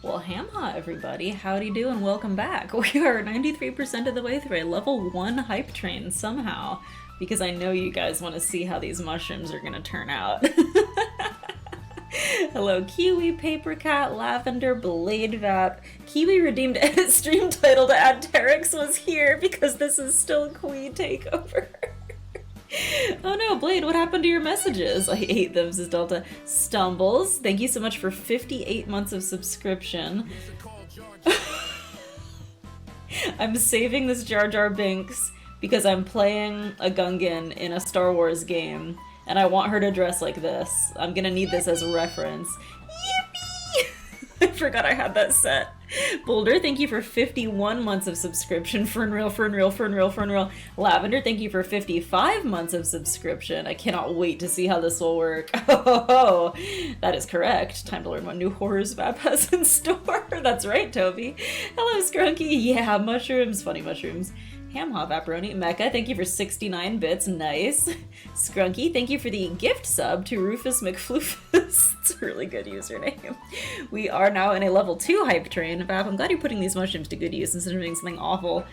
Well, hamha, everybody. Howdy do and welcome back. We are 93% of the way through a level 1 hype train somehow, because I know you guys want to see how these mushrooms are going to turn out. Hello, Kiwi, Paper Cat, Lavender, Blade Vap. Kiwi redeemed edit stream title to add Terex was here because this is still Quee takeover. Oh no, Blade, what happened to your messages? I hate them, says Delta. Stumbles, thank you so much for 58 months of subscription. I'm saving this Jar Jar Binks because I'm playing a Gungan in a Star Wars game, and I want her to dress like this. I'm gonna need this as a reference. Yippee! I forgot I had that set. Boulder, thank you for 51 months of subscription. Fernreal. Lavender, thank you for 55 months of subscription. I cannot wait to see how this will work. Oh, that is correct. Time to learn what new horrors Vap has in store. That's right, Toby. Hello, Scrunky. Yeah, mushrooms. Funny mushrooms. Hamha Vaporoni. Mecca, thank you for 69 bits. Nice. Scrunky, thank you for the gift sub to Rufus McFloofus. It's a really good username. We are now in a level 2 hype train. Vap, I'm glad you're putting these mushrooms to good use instead of doing something awful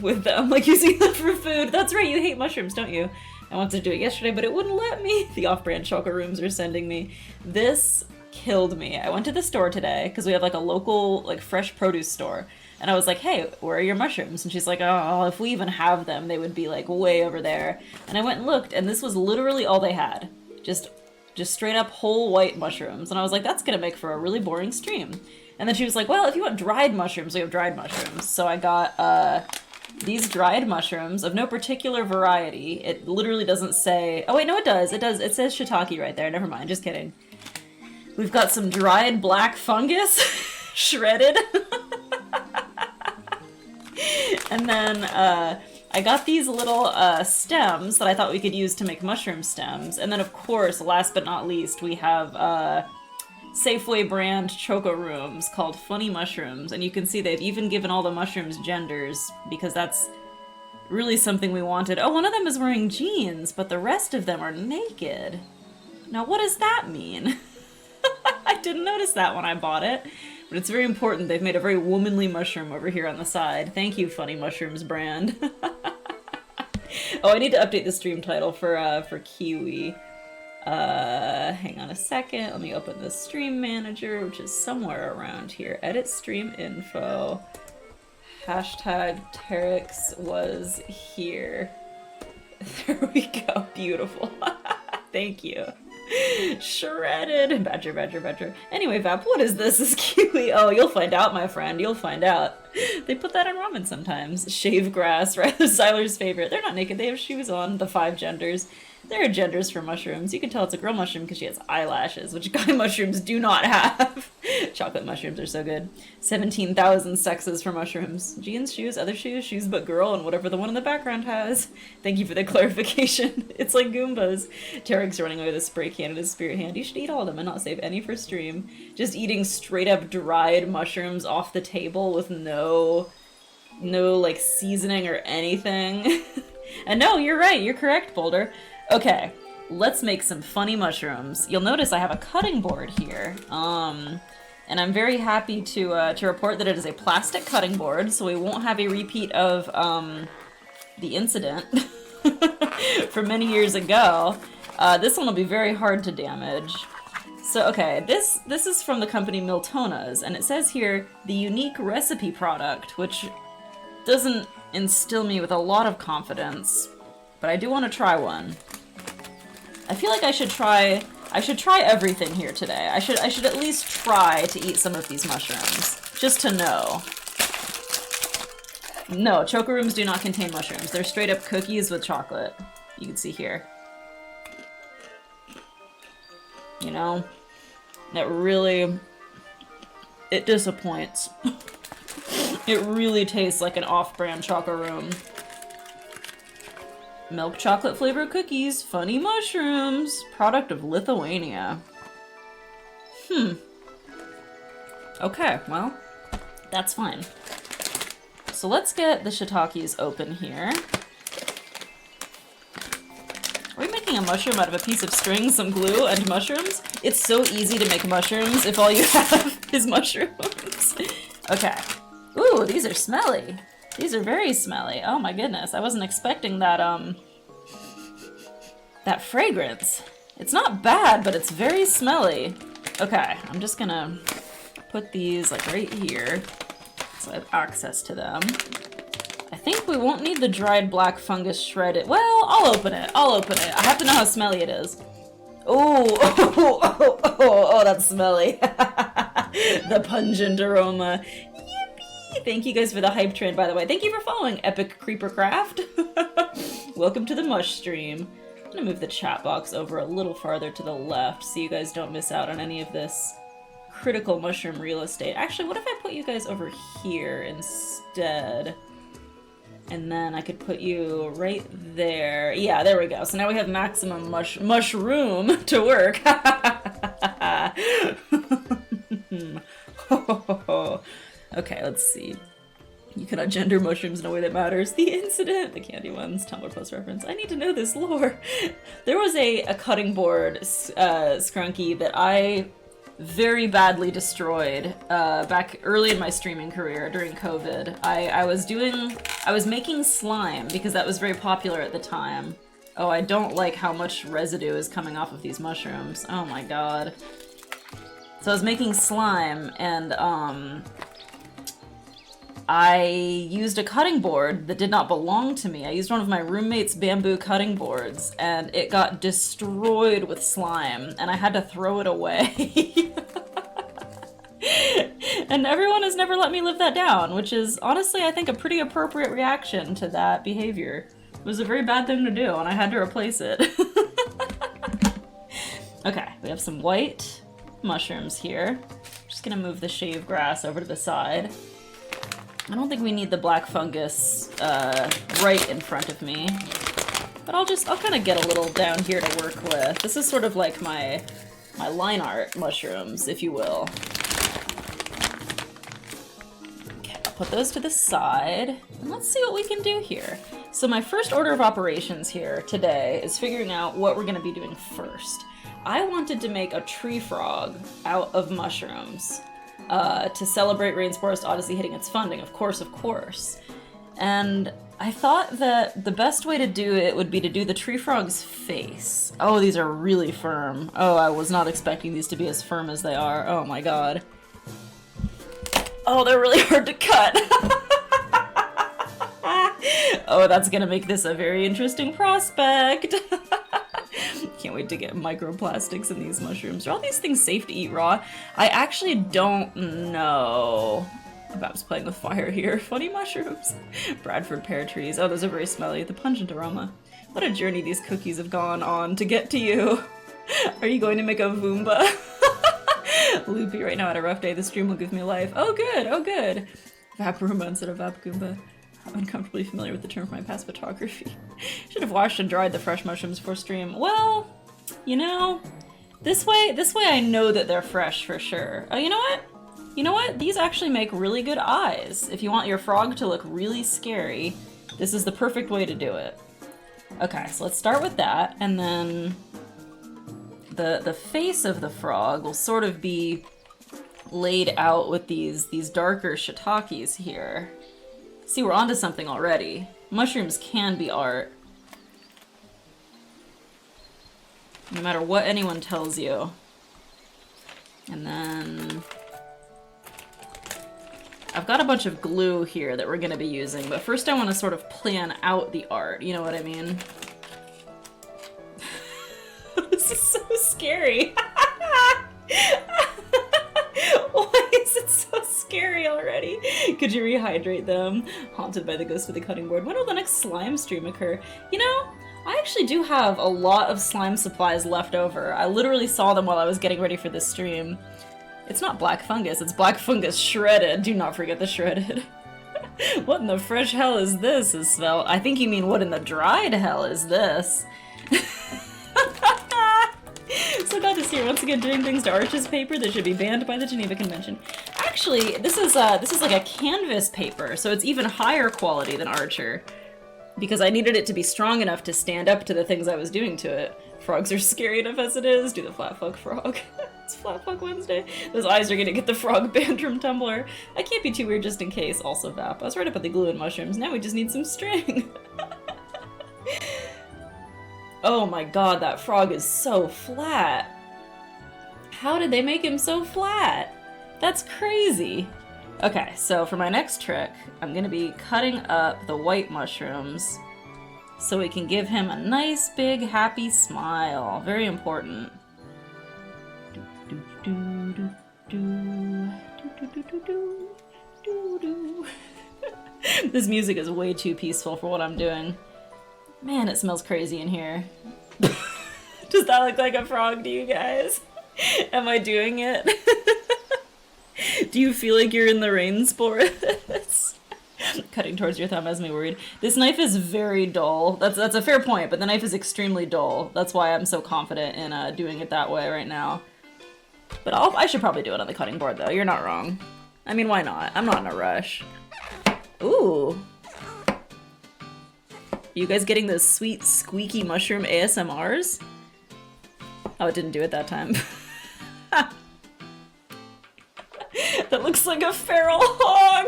with them, like using them for food. That's right, you hate mushrooms, don't you? I wanted to do it yesterday, but it wouldn't let me. The off-brand choco rooms are sending me. This killed me. I went to the store today, because we have like a local like fresh produce store. And I was like, hey, where are your mushrooms? And she's like, oh, if we even have them, they would be like way over there. And I went and looked, and this was literally all they had. Just straight up whole white mushrooms. And I was like, that's gonna make for a really boring stream. And then she was like, well, if you want dried mushrooms, we have dried mushrooms. So I got these dried mushrooms of no particular variety. It literally doesn't say, oh wait, no it does. It does, it says shiitake right there. Never mind, just kidding. We've got some dried black fungus, shredded. And then I got these little stems that I thought we could use to make mushroom stems. And then of course, last but not least, we have Safeway brand choco rooms called Funny Mushrooms. And you can see they've even given all the mushrooms genders because that's really something we wanted. Oh, one of them is wearing jeans, but the rest of them are naked. Now what does that mean? I didn't notice that when I bought it. But it's very important. They've made a very womanly mushroom over here on the side. Thank you, Funny Mushrooms brand. Oh, I need to update the stream title for Kiwi. Hang on a second. Let me open the stream manager, which is somewhere around here. Edit stream info. Hashtag Terex was here. There we go. Beautiful. Thank you. Shredded. Badger. Anyway, Vap, what is this? Is Kiwi? Oh, you'll find out, my friend. You'll find out. They put that in ramen sometimes. Shave grass, right? Zyler's favorite. They're not naked. They have shoes on. The 5 genders. There are genders for mushrooms. You can tell it's a girl mushroom because she has eyelashes, which guy mushrooms do not have. Chocolate mushrooms are so good. 17,000 sexes for mushrooms. Jeans, shoes, other shoes, shoes but girl, and whatever the one in the background has. Thank you for the clarification. It's like Goombas. Tarek's running away with a spray can in his spirit hand. You should eat all of them and not save any for stream. Just eating straight up dried mushrooms off the table with no like seasoning or anything. And no, you're right. You're correct, Boulder. Okay, let's make some funny mushrooms. You'll notice I have a cutting board here, and I'm very happy to report that it is a plastic cutting board, so we won't have a repeat of the incident from many years ago. This one will be very hard to damage. So okay, this is from the company Miltona's, and it says here the unique recipe product, which doesn't instill me with a lot of confidence, but I do want to try one. I feel like I should try everything here today. I should at least try to eat some of these mushrooms, just to know. No, choco rooms do not contain mushrooms. They're straight up cookies with chocolate. You can see here. You know, it disappoints. It really tastes like an off-brand choco room. Milk chocolate flavored cookies, funny mushrooms, product of Lithuania. Okay, well, that's fine. So let's get the shiitakes open here. Are we making a mushroom out of a piece of string, some glue, and mushrooms? It's so easy to make mushrooms if all you have is mushrooms. Okay. Ooh, these are smelly. These are very smelly. Oh my goodness, I wasn't expecting that, that fragrance. It's not bad, but it's very smelly. Okay, I'm just gonna put these like right here so I have access to them. I think we won't need the dried black fungus shredded. Well, I'll open it. I'll open it. I have to know how smelly it is. Oh, that's smelly. The pungent aroma. Yippee! Thank you guys for the hype train, by the way. Thank you for following Epic Creepercraft. Welcome to the mush stream. I'm gonna move the chat box over a little farther to the left so you guys don't miss out on any of this critical mushroom real estate. Actually, what if I put you guys over here instead? And then I could put you right there. Yeah, there we go. So now we have maximum mushroom to work. Okay, let's see. You cannot gender mushrooms in a way that matters. The incident, the candy ones, Tumblr post reference. I need to know this lore. There was a cutting board scrunky that I very badly destroyed back early in my streaming career during COVID. I was making slime because that was very popular at the time. Oh, I don't like how much residue is coming off of these mushrooms. Oh my god. So I was making slime and I used a cutting board that did not belong to me. I used one of my roommate's bamboo cutting boards, and it got destroyed with slime, and I had to throw it away. And everyone has never let me live that down, which is honestly, I think, a pretty appropriate reaction to that behavior. It was a very bad thing to do, and I had to replace it. Okay, we have some white mushrooms here. Just gonna move the shave grass over to the side. I don't think we need the black fungus right in front of me, but I'll kind of get a little down here to work with. This is sort of like my line art mushrooms, if you will. Okay, I'll put those to the side, and let's see what we can do here. So my first order of operations here today is figuring out what we're going to be doing first. I wanted to make a tree frog out of mushrooms. To celebrate Rainforest Odyssey hitting its funding, of course. And I thought that the best way to do it would be to do the tree frog's face. Oh, these are really firm. Oh, I was not expecting these to be as firm as they are. Oh my god. Oh, they're really hard to cut. Oh, that's gonna make this a very interesting prospect. Can't wait to get microplastics in these mushrooms. Are all these things safe to eat raw? I actually don't know. Bab's playing with fire here. Funny mushrooms. Bradford pear trees. Oh, those are very smelly. The pungent aroma. What a journey these cookies have gone on to get to you. Are you going to make a Voomba? Loopy right now had a rough day. The stream will give me life. Oh, good. Oh, good. Vaporuma instead of Vapgoomba. I'm uncomfortably familiar with the term from my past photography. Should have washed and dried the fresh mushrooms before stream. Well, you know, this way I know that they're fresh for sure. Oh, you know what? You know what? These actually make really good eyes. If you want your frog to look really scary, this is the perfect way to do it. Okay, so let's start with that, and then the face of the frog will sort of be laid out with these darker shiitakes here. See, we're onto something already. Mushrooms can be art. No matter what anyone tells you. And then I've got a bunch of glue here that we're going to be using, but first I want to sort of plan out the art, you know what I mean? This is so scary. Why is it so scary already? Could you rehydrate them? Haunted by the ghost of the cutting board. When will the next slime stream occur? You know, I actually do have a lot of slime supplies left over. I literally saw them while I was getting ready for this stream. It's not black fungus, it's black fungus shredded. Do not forget the shredded. What in the fresh hell is this? Is spelled. I think you mean what in the dried hell is this? So glad to see you once again doing things to Arch's paper that should be banned by the Geneva Convention. Actually, this is like a canvas paper, so it's even higher quality than Archer. Because I needed it to be strong enough to stand up to the things I was doing to it. Frogs are scary enough as it is. Do the flat fuck frog. It's Flat Fuck Wednesday. Those eyes are gonna get the frog banned from Tumblr. I can't be too weird just in case. Also, Vap. I was right about the glue and mushrooms. Now we just need some string. Oh my god, that frog is so flat. How did they make him so flat? That's crazy. Okay, so for my next trick, I'm gonna be cutting up the white mushrooms so we can give him a nice big happy smile. Very important. This music is way too peaceful for what I'm doing. Man, it smells crazy in here. Does that look like a frog to you guys? Am I doing it? Do you feel like you're in the rain sports? Cutting towards your thumb has me worried. This knife is very dull. That's a fair point, but the knife is extremely dull. That's why I'm so confident in doing it that way right now. But I should probably do it on the cutting board, though. You're not wrong. I mean, why not? I'm not in a rush. Ooh. You guys getting those sweet, squeaky mushroom ASMRs? Oh, it didn't do it that time. That looks like a feral hog!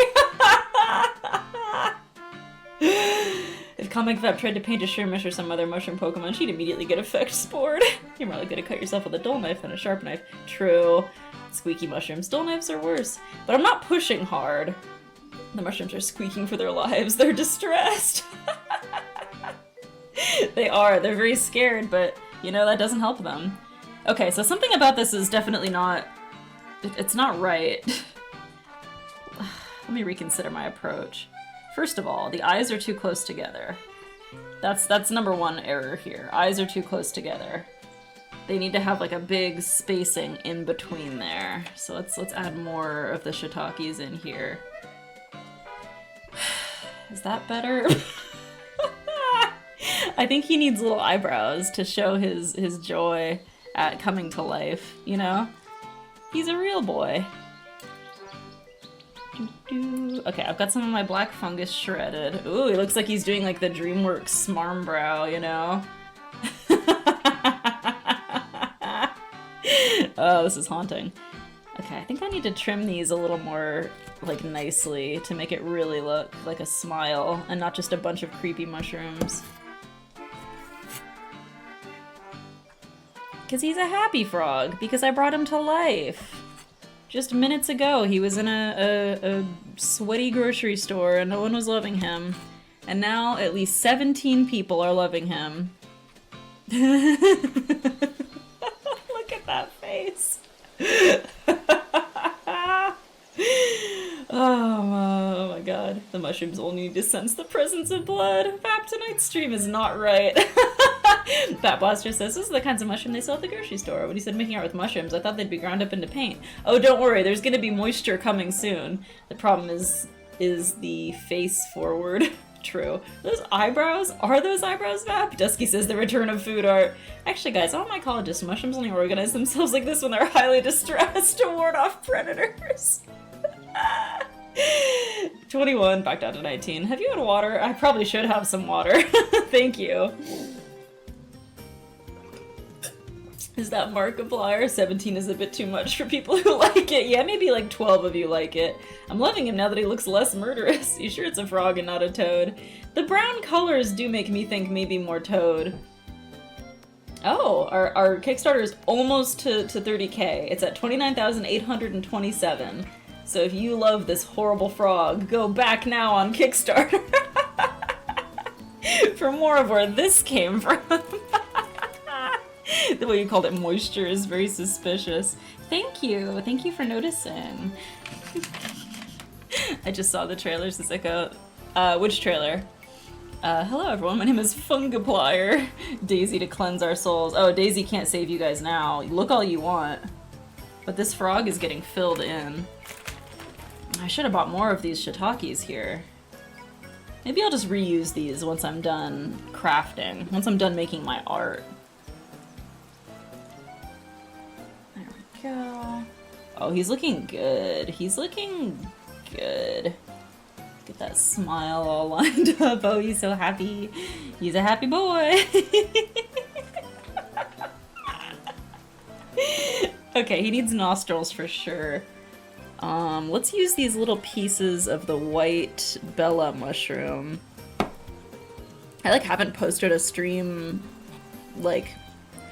If Comic Vep tried to paint a Shermish or some other mushroom Pokemon, she'd immediately get effect spored. You're more likely to cut yourself with a dull knife than a sharp knife. True. Squeaky mushrooms. Dull knives are worse. But I'm not pushing hard. The mushrooms are squeaking for their lives. They're distressed. They are. They're very scared, but, you know, that doesn't help them. Okay, so something about this is definitely not... It's not right. Let me reconsider my approach. First of all, the eyes are too close together. That's number one error here. Eyes are too close together. They need to have like a big spacing in between there. So let's add more of the shiitakes in here. Is that better? I think he needs little eyebrows to show his joy at coming to life, you know? He's a real boy. Okay, I've got some of my black fungus shredded. Ooh, he looks like he's doing like the DreamWorks smarm brow, you know? Oh, this is haunting. Okay, I think I need to trim these a little more, like, nicely to make it really look like a smile and not just a bunch of creepy mushrooms. Because he's a happy frog, because I brought him to life. Just minutes ago, he was in a sweaty grocery store and no one was loving him. And now at least 17 people are loving him. Look at that face. Oh my god. The mushrooms only need to sense the presence of blood. Vap, tonight's stream is not right. Bat Blaster says, this is the kinds of mushroom they sell at the grocery store. When he said making art with mushrooms, I thought they'd be ground up into paint. Oh, don't worry, there's gonna be moisture coming soon. The problem is the face forward. True. Those eyebrows? Are those eyebrows, Vap? Dusky says the return of food art. Actually, guys, all mycologists, mushrooms only organize themselves like this when they're highly distressed to ward off predators. 21, back down to 19. Have you had water? I probably should have some water. Thank you. Is that Markiplier? 17 is a bit too much for people who like it. Yeah, maybe like 12 of you like it. I'm loving him now that he looks less murderous. You sure it's a frog and not a toad? The brown colors do make me think maybe more toad. Oh, our Kickstarter is almost to 30k. It's at 29,827. So if you love this horrible frog, go back now on Kickstarter for more of where this came from. The way you called it moisture is very suspicious. Thank you. Thank you for noticing. I just saw the trailer, Sisseko. Which trailer? Hello everyone, my name is Fungiplier. Daisy to cleanse our souls. Oh, Daisy can't save you guys now. Look all you want. But this frog is getting filled in. I should have bought more of these shiitakes here. Maybe I'll just reuse these once I'm done crafting. Once I'm done making my art. There we go. Oh, he's looking good. He's looking good. Get that smile all lined up. Oh, he's so happy. He's a happy boy. Okay, he needs nostrils for sure. Let's use these little pieces of the white Bella mushroom. I haven't posted a stream, I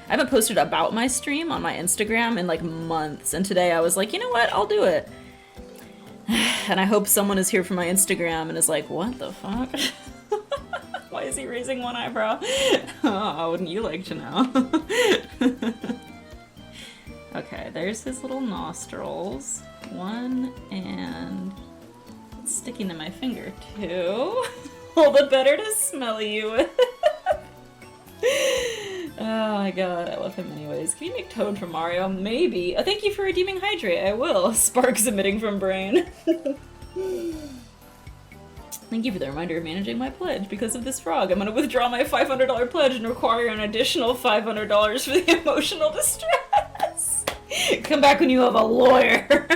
haven't posted about my stream on my Instagram in months, and today I was like, you know what, I'll do it. And I hope someone is here from my Instagram and is like, what the fuck? Why is he raising one eyebrow? Oh, wouldn't you like to know? Okay, there's his little nostrils. One, and it's sticking to my finger, too. All the better to smell you with. Oh my god, I love him anyways. Can you make Toad from Mario? Maybe. Oh, thank you for redeeming Hydrate. I will. Sparks emitting from brain. Thank you for the reminder of managing my pledge. Because of this frog, I'm gonna withdraw my $500 pledge and require an additional $500 for the emotional distress. Come back when you have a lawyer.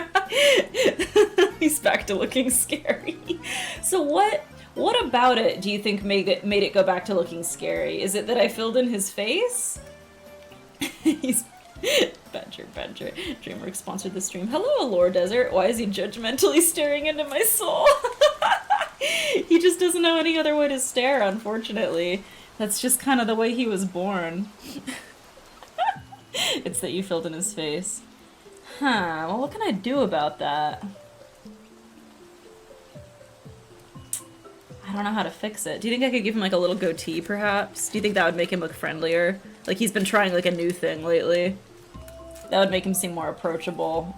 He's back to looking scary. So what about it do you think made it go back to looking scary? Is it that I filled in his face? He's Badger. DreamWorks sponsored the stream. Hello, Allure Desert. Why is he judgmentally staring into my soul? He just doesn't know any other way to stare, unfortunately. That's just kind of the way he was born. It's that you filled in his face. Huh, well, what can I do about that? I don't know how to fix it. Do you think I could give him a little goatee, perhaps? Do you think that would make him look friendlier? He's been trying a new thing lately. That would make him seem more approachable.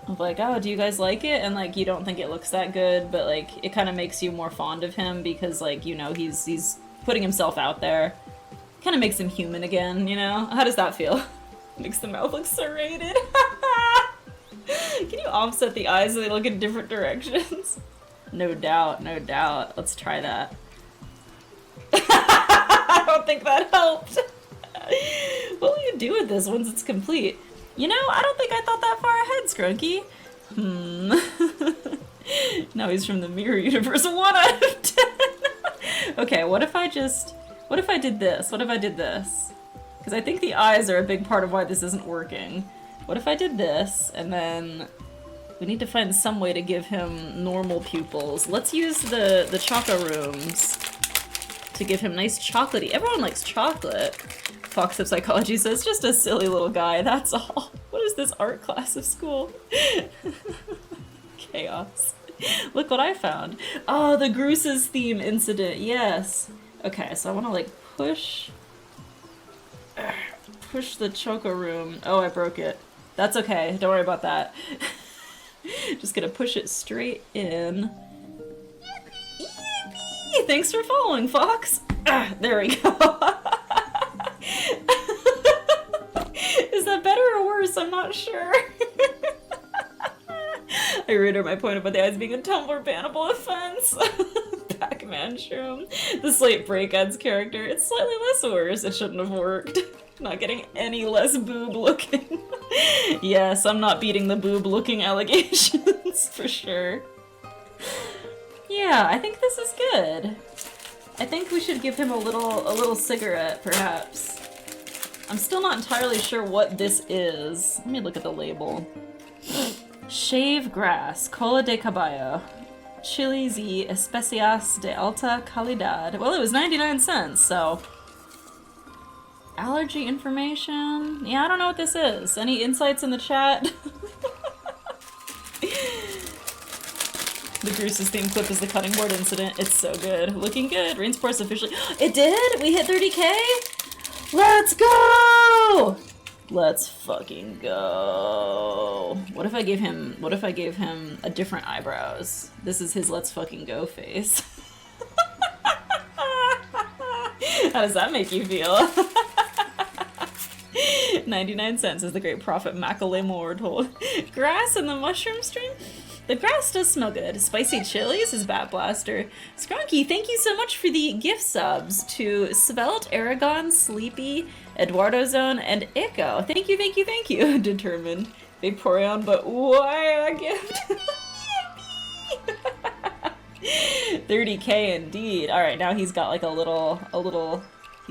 Of oh, do you guys like it? And you don't think it looks that good, but it kind of makes you more fond of him because you know, he's putting himself out there. Kind of makes him human again, you know? How does that feel? Makes the mouth look serrated. Can you offset the eyes so they look in different directions? No doubt, no doubt. Let's try that. I don't think that helped. What will you do with this once it's complete? You know, I don't think I thought that far ahead, Scrunky. No, he's from the Mirror Universe. 1 out of 10. Okay, what if I did this? What if I did this? Because I think the eyes are a big part of why this isn't working. What if I did this, and then we need to find some way to give him normal pupils. Let's use the Choco Rooms to give him nice chocolatey. Everyone likes chocolate. Fox of Psychology says, just a silly little guy, that's all. What is this art class of school? Chaos. Look what I found. Oh, the Gruses theme incident, yes. Okay, so I want to push the Choco Room. Oh, I broke it. That's okay, don't worry about that. Just gonna push it straight in. Yippee! Thanks for following, Fox. There we go. Is that better or worse? I'm not sure. I reiterate my point about the eyes being a Tumblr bannable offense. Pac-Man Shroom. The Slate Breakhead's character. It's slightly less worse. It shouldn't have worked. Not getting any less boob looking. Yes, I'm not beating the boob looking allegations for sure. Yeah, I think this is good. I think we should give him a little cigarette, perhaps. I'm still not entirely sure what this is. Let me look at the label. Shave grass, cola de caballo, chiles y especias de alta calidad. Well, it was 99 cents, so... Allergy information? Yeah, I don't know what this is. Any insights in the chat? The Gruce's theme clip is the cutting board incident. It's so good. Looking good. Rainsport's officially- It did? We hit 30K? Let's go! Let's fucking go. What if I gave him a different eyebrows? This is his let's fucking go face. How does that make you feel? 99 cents is the great prophet Macaulay Moore told. Grass in the mushroom stream? The grass does smell good. Spicy chilies is Bat Blaster. Scrunky, thank you so much for the gift subs to Svelte, Aragon, Sleepy, Eduardo Zone, and Echo. Thank you. Determined. Vaporeon, but why a gift? 30K indeed. Alright, now he's got like a little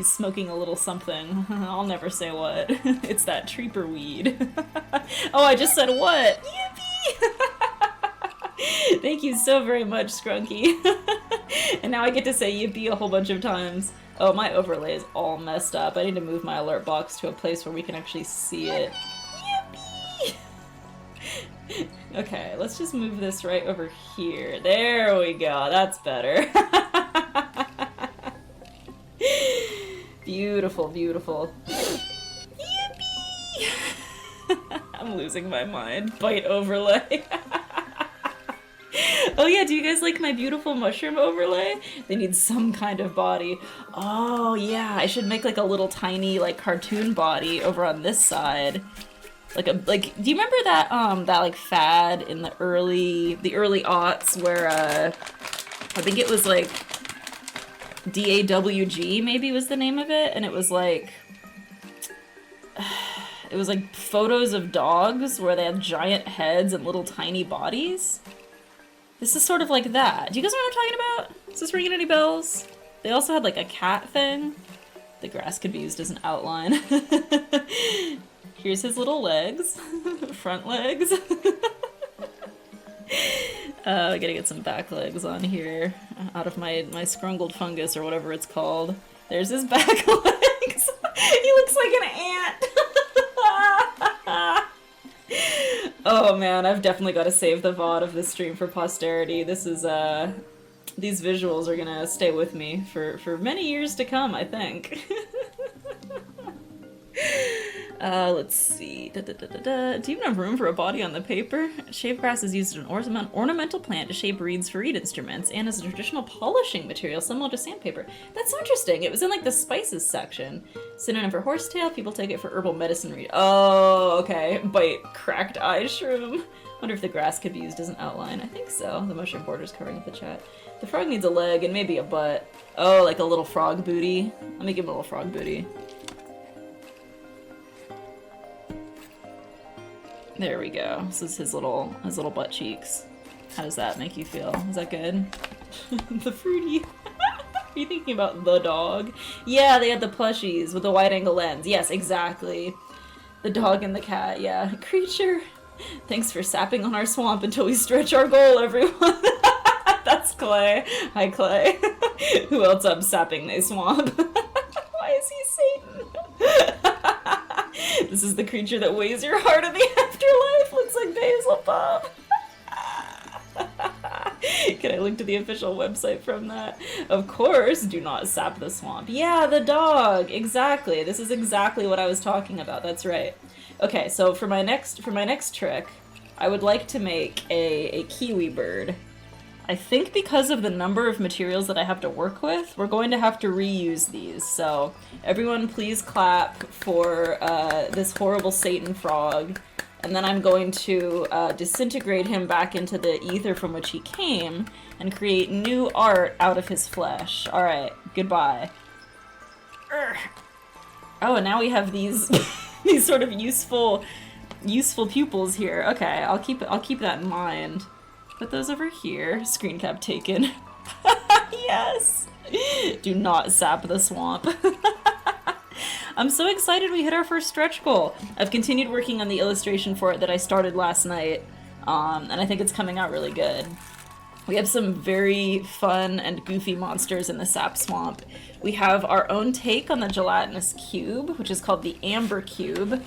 He's smoking a little something. I'll never say what. It's that treeper weed. Oh, I just said what? Yippee! Thank you so very much, Scrunky. And now I get to say yippee a whole bunch of times. Oh, my overlay is all messed up. I need to move my alert box to a place where we can actually see it. Yippee! Okay, let's just move this right over here. There we go. That's better. Beautiful, beautiful. Yippee! I'm losing my mind. Bite overlay. Oh yeah, do you guys like my beautiful mushroom overlay? They need some kind of body. Oh yeah, I should make like a little tiny like cartoon body over on this side. Do you remember that that like fad in the early aughts where I think it was like DAWG maybe was the name of it, and it was like photos of dogs where they had giant heads and little tiny bodies. This is sort of like that. Do you guys know what I'm talking about? Is this ringing any bells? They also had like a cat thing. The grass could be used as an outline. Here's his little legs. Front legs. I gotta get some back legs on here. Out of my scrungled fungus or whatever it's called. There's his back legs. He looks like an ant. Oh man, I've definitely got to save the VOD of this stream for posterity. This is, these visuals are gonna stay with me for many years to come, I think. Let's see. Do you even have room for a body on the paper? Shave grass is used as an ornamental plant to shape reeds for reed instruments and as a traditional polishing material similar to sandpaper. That's so interesting. It was in like the spices section. Synonym for horsetail. People take it for herbal medicine reed. Oh, okay. Bite cracked eye shroom. Wonder if the grass could be used as an outline. I think so. The mushroom border's covering up the chat. The frog needs a leg and maybe a butt. Oh, like a little frog booty. Let me give him a little frog booty. There we go. This is his little butt cheeks. How does that make you feel? Is that good? The fruity. Are you thinking about the dog? Yeah, they had the plushies with the wide angle lens. Yes, exactly. The dog and the cat, yeah. Creature. Thanks for sapping on our swamp until we stretch our goal, everyone. That's Clay. Hi, Clay. Who else I'm sapping they swamp? Why is he Satan? This is the creature that weighs your heart in the afterlife. Looks like Basil Pop. Can I link to the official website from that? Of course, do not sap the swamp. Yeah, the dog. Exactly. This is exactly what I was talking about. That's right. Okay, so for my next trick, I would like to make a kiwi bird. I think because of the number of materials that I have to work with, we're going to have to reuse these. So everyone please clap for this horrible Satan frog. And then I'm going to disintegrate him back into the ether from which he came and create new art out of his flesh. All right, goodbye. Urgh. Oh, and now we have these these sort of useful pupils here. Okay, I'll keep that in mind. Put those over here. Screen cap taken. Yes! Do not sap the swamp. I'm so excited we hit our first stretch goal. I've continued working on the illustration for it that I started last night, and I think it's coming out really good. We have some very fun and goofy monsters in the sap swamp. We have our own take on the gelatinous cube, which is called the Amber Cube.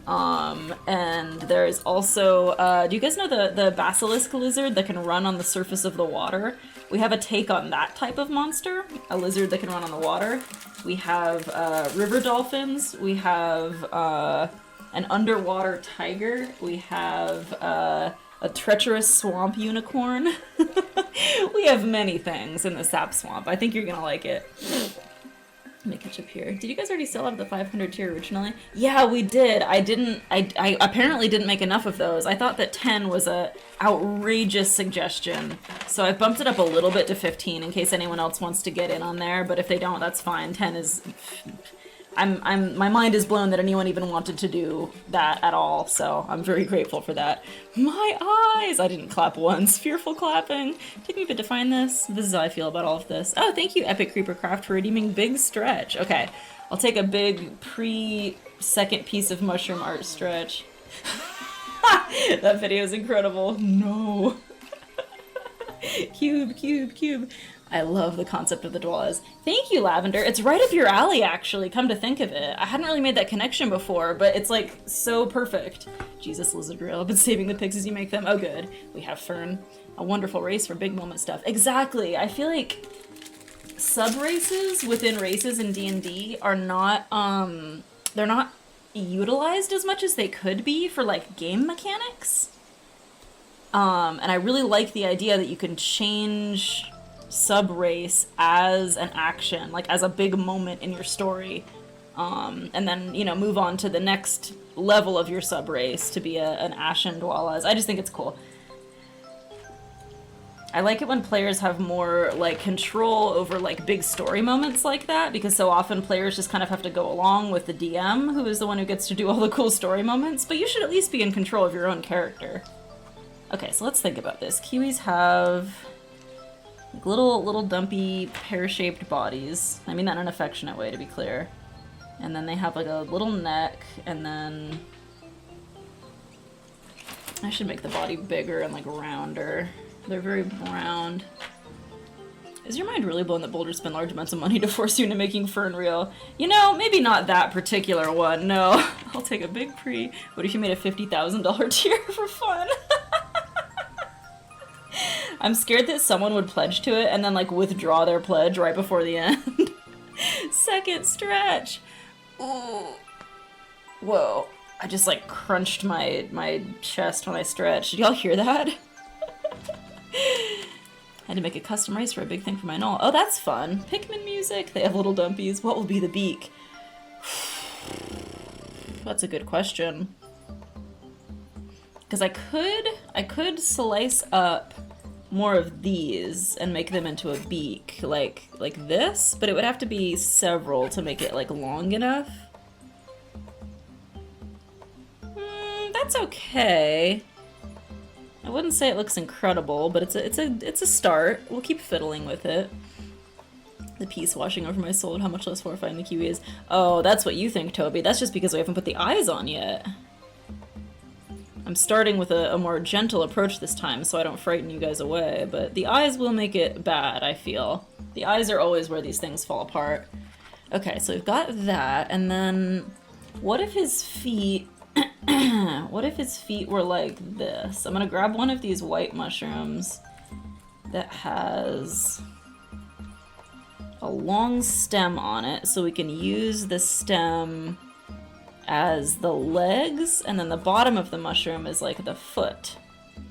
And there's also, do you guys know the basilisk lizard that can run on the surface of the water? We have a take on that type of monster, a lizard that can run on the water. We have, river dolphins. We have, an underwater tiger. We have, a treacherous swamp unicorn. We have many things in the sap swamp. I think you're gonna like it. Let me catch up here. Did you guys already sell out of the 500 tier originally? Yeah, we did. I apparently didn't make enough of those. I thought that 10 was a outrageous suggestion. So I bumped it up a little bit to 15 in case anyone else wants to get in on there. But if they don't, that's fine. 10 is my mind is blown that anyone even wanted to do that at all, so I'm very grateful for that. My eyes! I didn't clap once. Fearful clapping. Take me a bit to find this. This is how I feel about all of this. Oh, thank you, Epic Creeper Craft, for redeeming Big Stretch. Okay, I'll take a big pre-second piece of mushroom art stretch. That video is incredible. No. Cube, cube, cube. I love the concept of the Dwellers. Thank you, Lavender. It's right up your alley, actually, come to think of it. I hadn't really made that connection before, but it's, like, so perfect. Jesus, Lizard Grill. I've been saving the pics as you make them. Oh, good. We have Fern. A wonderful race for big moment stuff. Exactly. I feel like sub-races within races in D&D are not, they're not utilized as much as they could be for, like, game mechanics. And I really like the idea that you can change sub-race as an action, like as a big moment in your story, and then, you know, move on to the next level of your sub-race to be an Ashen Dwellers. I just think it's cool. I like it when players have more, like, control over, like, big story moments like that, because so often players just kind of have to go along with the DM, who is the one who gets to do all the cool story moments, but you should at least be in control of your own character. Okay, so let's think about this. Kiwis have like little dumpy pear-shaped bodies. I mean that in an affectionate way, to be clear. And then they have like a little neck, and then I should make the body bigger and like rounder. They're very round. Is your mind really blown that boulders spend large amounts of money to force you into making Fern real? You know, maybe not that particular one, no. I'll take a big pre. What if you made a $50,000 tier for fun? I'm scared that someone would pledge to it and then, like, withdraw their pledge right before the end. Second stretch! Ooh. Whoa. I just, like, crunched my chest when I stretched. Did y'all hear that? I had to make a custom race for a big thing for my null. Oh, that's fun. Pikmin music. They have little dumpies. What will be the beak? That's a good question. Because I could slice up more of these and make them into a beak, like this, but it would have to be several to make it like long enough. That's okay. I wouldn't say it looks incredible, but it's a start. We'll keep fiddling with it. The peace washing over my soul and how much less horrifying the kiwi is. Oh, that's what you think, Toby. That's just because we haven't put the eyes on yet. I'm starting with a more gentle approach this time so I don't frighten you guys away, but the eyes will make it bad, I feel. The eyes are always where these things fall apart. Okay, so we've got that, and then what if his feet... what if his feet were like this? I'm gonna grab one of these white mushrooms that has a long stem on it, so we can use the stem as the legs, and then the bottom of the mushroom is like the foot.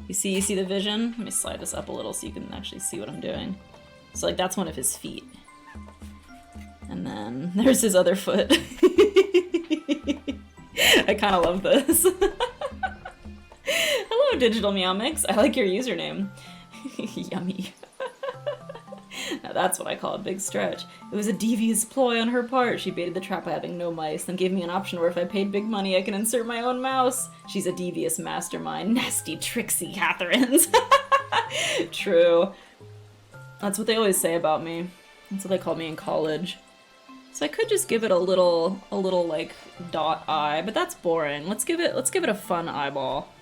You see the vision? Let me slide this up a little so you can actually see what I'm doing. So like that's one of his feet. And then there's his other foot. I kind of love this. Hello, Digital Meow Mix. I like your username. Yummy. Now that's what I call a big stretch. It was a devious ploy on her part. She baited the trap by having no mice, then gave me an option where if I paid big money I can insert my own mouse. She's a devious mastermind. Nasty, tricksy Catherines. True. That's what they always say about me. That's what they called me in college. So I could just give it a little like dot eye, but that's boring. Let's give it a fun eyeball.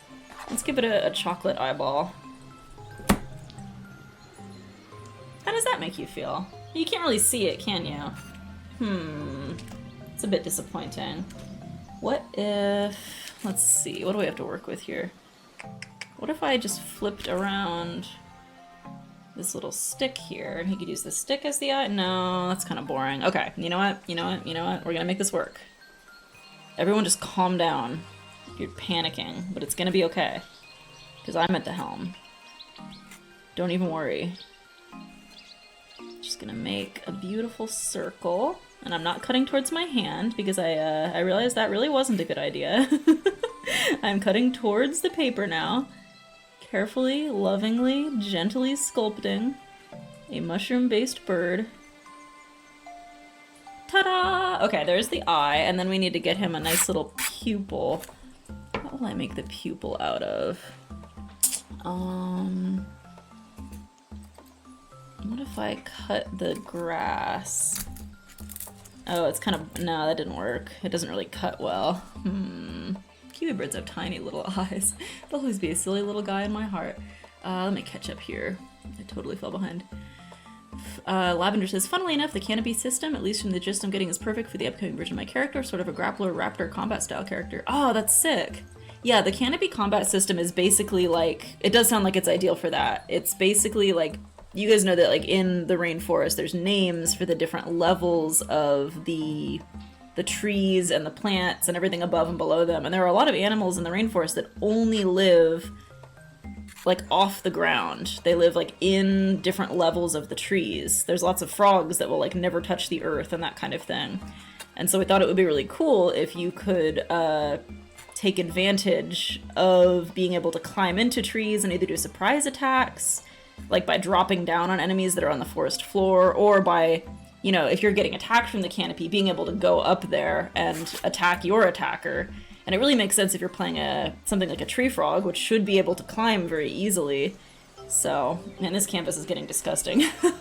Let's give it a chocolate eyeball. How does that make you feel? You can't really see it, can you? It's a bit disappointing. What if... Let's see, what do we have to work with here? What if I just flipped around this little stick here, and he could use the stick as the eye? No, that's kind of boring. Okay, you know what? We're gonna make this work. Everyone just calm down. You're panicking, but it's gonna be okay. Because I'm at the helm. Don't even worry. Just gonna make a beautiful circle, and I'm not cutting towards my hand because I realized that really wasn't a good idea. I'm cutting towards the paper now, carefully, lovingly, gently sculpting a mushroom-based bird. Ta-da! Okay, there's the eye, and then we need to get him a nice little pupil. What will I make the pupil out of? What if I cut the grass? Oh, it's kind of... No, that didn't work. It doesn't really cut well. Kiwi birds have tiny little eyes. There'll always be a silly little guy in my heart. Let me catch up here. I totally fell behind. Lavender says, funnily enough, the canopy system, at least from the gist I'm getting, is perfect for the upcoming version of my character, sort of a grappler raptor combat style character. Oh, that's sick. Yeah, the canopy combat system is basically like, it does sound like it's ideal for that. It's basically like, you guys know that like in the rainforest, there's names for the different levels of the trees and the plants and everything above and below them. And there are a lot of animals in the rainforest that only live like off the ground. They live like in different levels of the trees. There's lots of frogs that will like never touch the earth and that kind of thing. And so we thought it would be really cool if you could take advantage of being able to climb into trees and either do surprise attacks, like by dropping down on enemies that are on the forest floor, or by, you know, if you're getting attacked from the canopy, being able to go up there and attack your attacker. And it really makes sense if you're playing something like a tree frog, which should be able to climb very easily. So, man, this canvas is getting disgusting. There'll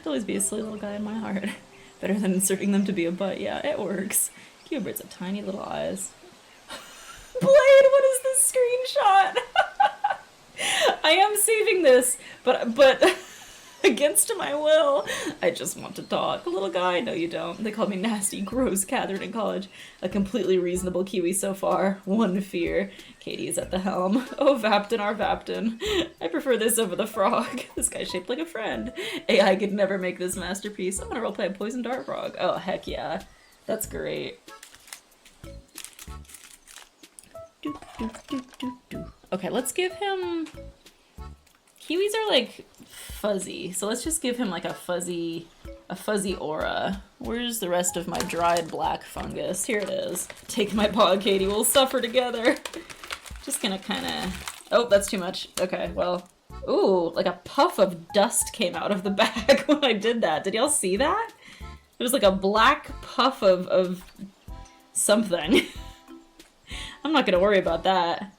always be a silly little guy in my heart. Better than inserting them to be a butt. Yeah, it works. Kiwi birds have tiny little eyes. Blade, what is this screenshot? I am saving this, but against my will. I just want to talk. Little guy, no you don't. They called me nasty, gross Catherine in college. A completely reasonable Kiwi so far. One fear. Katie is at the helm. Oh, Vapton, our Vapton. I prefer this over the frog. This guy's shaped like a friend. AI could never make this masterpiece. I'm gonna roleplay a poison dart frog. Oh, heck yeah. That's great. Okay, let's give him... Kiwis are like fuzzy, so let's just give him like a fuzzy aura. Where's the rest of my dried black fungus? Here it is. Take my paw, Katie. We'll suffer together. Just gonna kind of... Oh, that's too much. Okay, well... Ooh, like a puff of dust came out of the bag when I did that. Did y'all see that? It was like a black puff of something. I'm not gonna worry about that.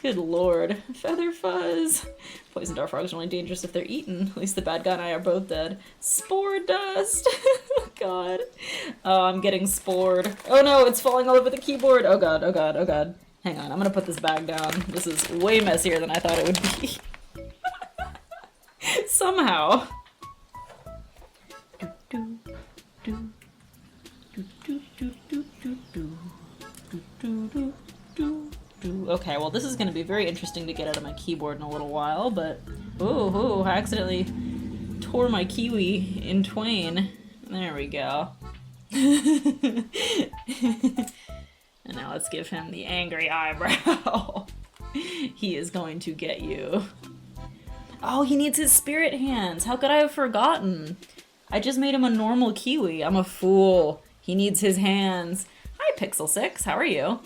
Good lord. Feather fuzz. Poison dart frogs are only dangerous if they're eaten. At least the bad guy and I are both dead. Spore dust! God. Oh, I'm getting spored. Oh no, it's falling all over the keyboard! Oh god, oh god, oh god. Hang on, I'm gonna put this bag down. This is way messier than I thought it would be. Somehow. Okay, well this is going to be very interesting to get out of my keyboard in a little while, but... Ooh, I accidentally tore my kiwi in twain. There we go. And now let's give him the angry eyebrow. He is going to get you. Oh, he needs his spirit hands. How could I have forgotten? I just made him a normal kiwi. I'm a fool. He needs his hands. Hi, Pixel6. How are you?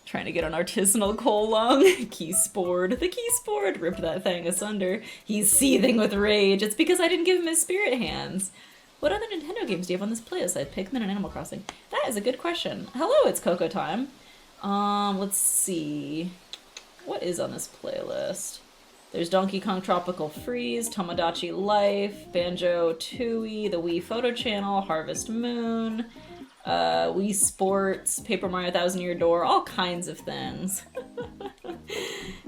Trying to get an artisanal coal lung. Keyspored. The keyspored ripped that thing asunder. He's seething with rage. It's because I didn't give him his spirit hands. What other Nintendo games do you have on this playlist? I had Pikmin and Animal Crossing. That is a good question. Hello, it's Coco time. Let's see. What is on this playlist? There's Donkey Kong Tropical Freeze, Tomodachi Life, Banjo-Tooie, the Wii Photo Channel, Harvest Moon, Wii Sports, Paper Mario 1000 Year Door, all kinds of things.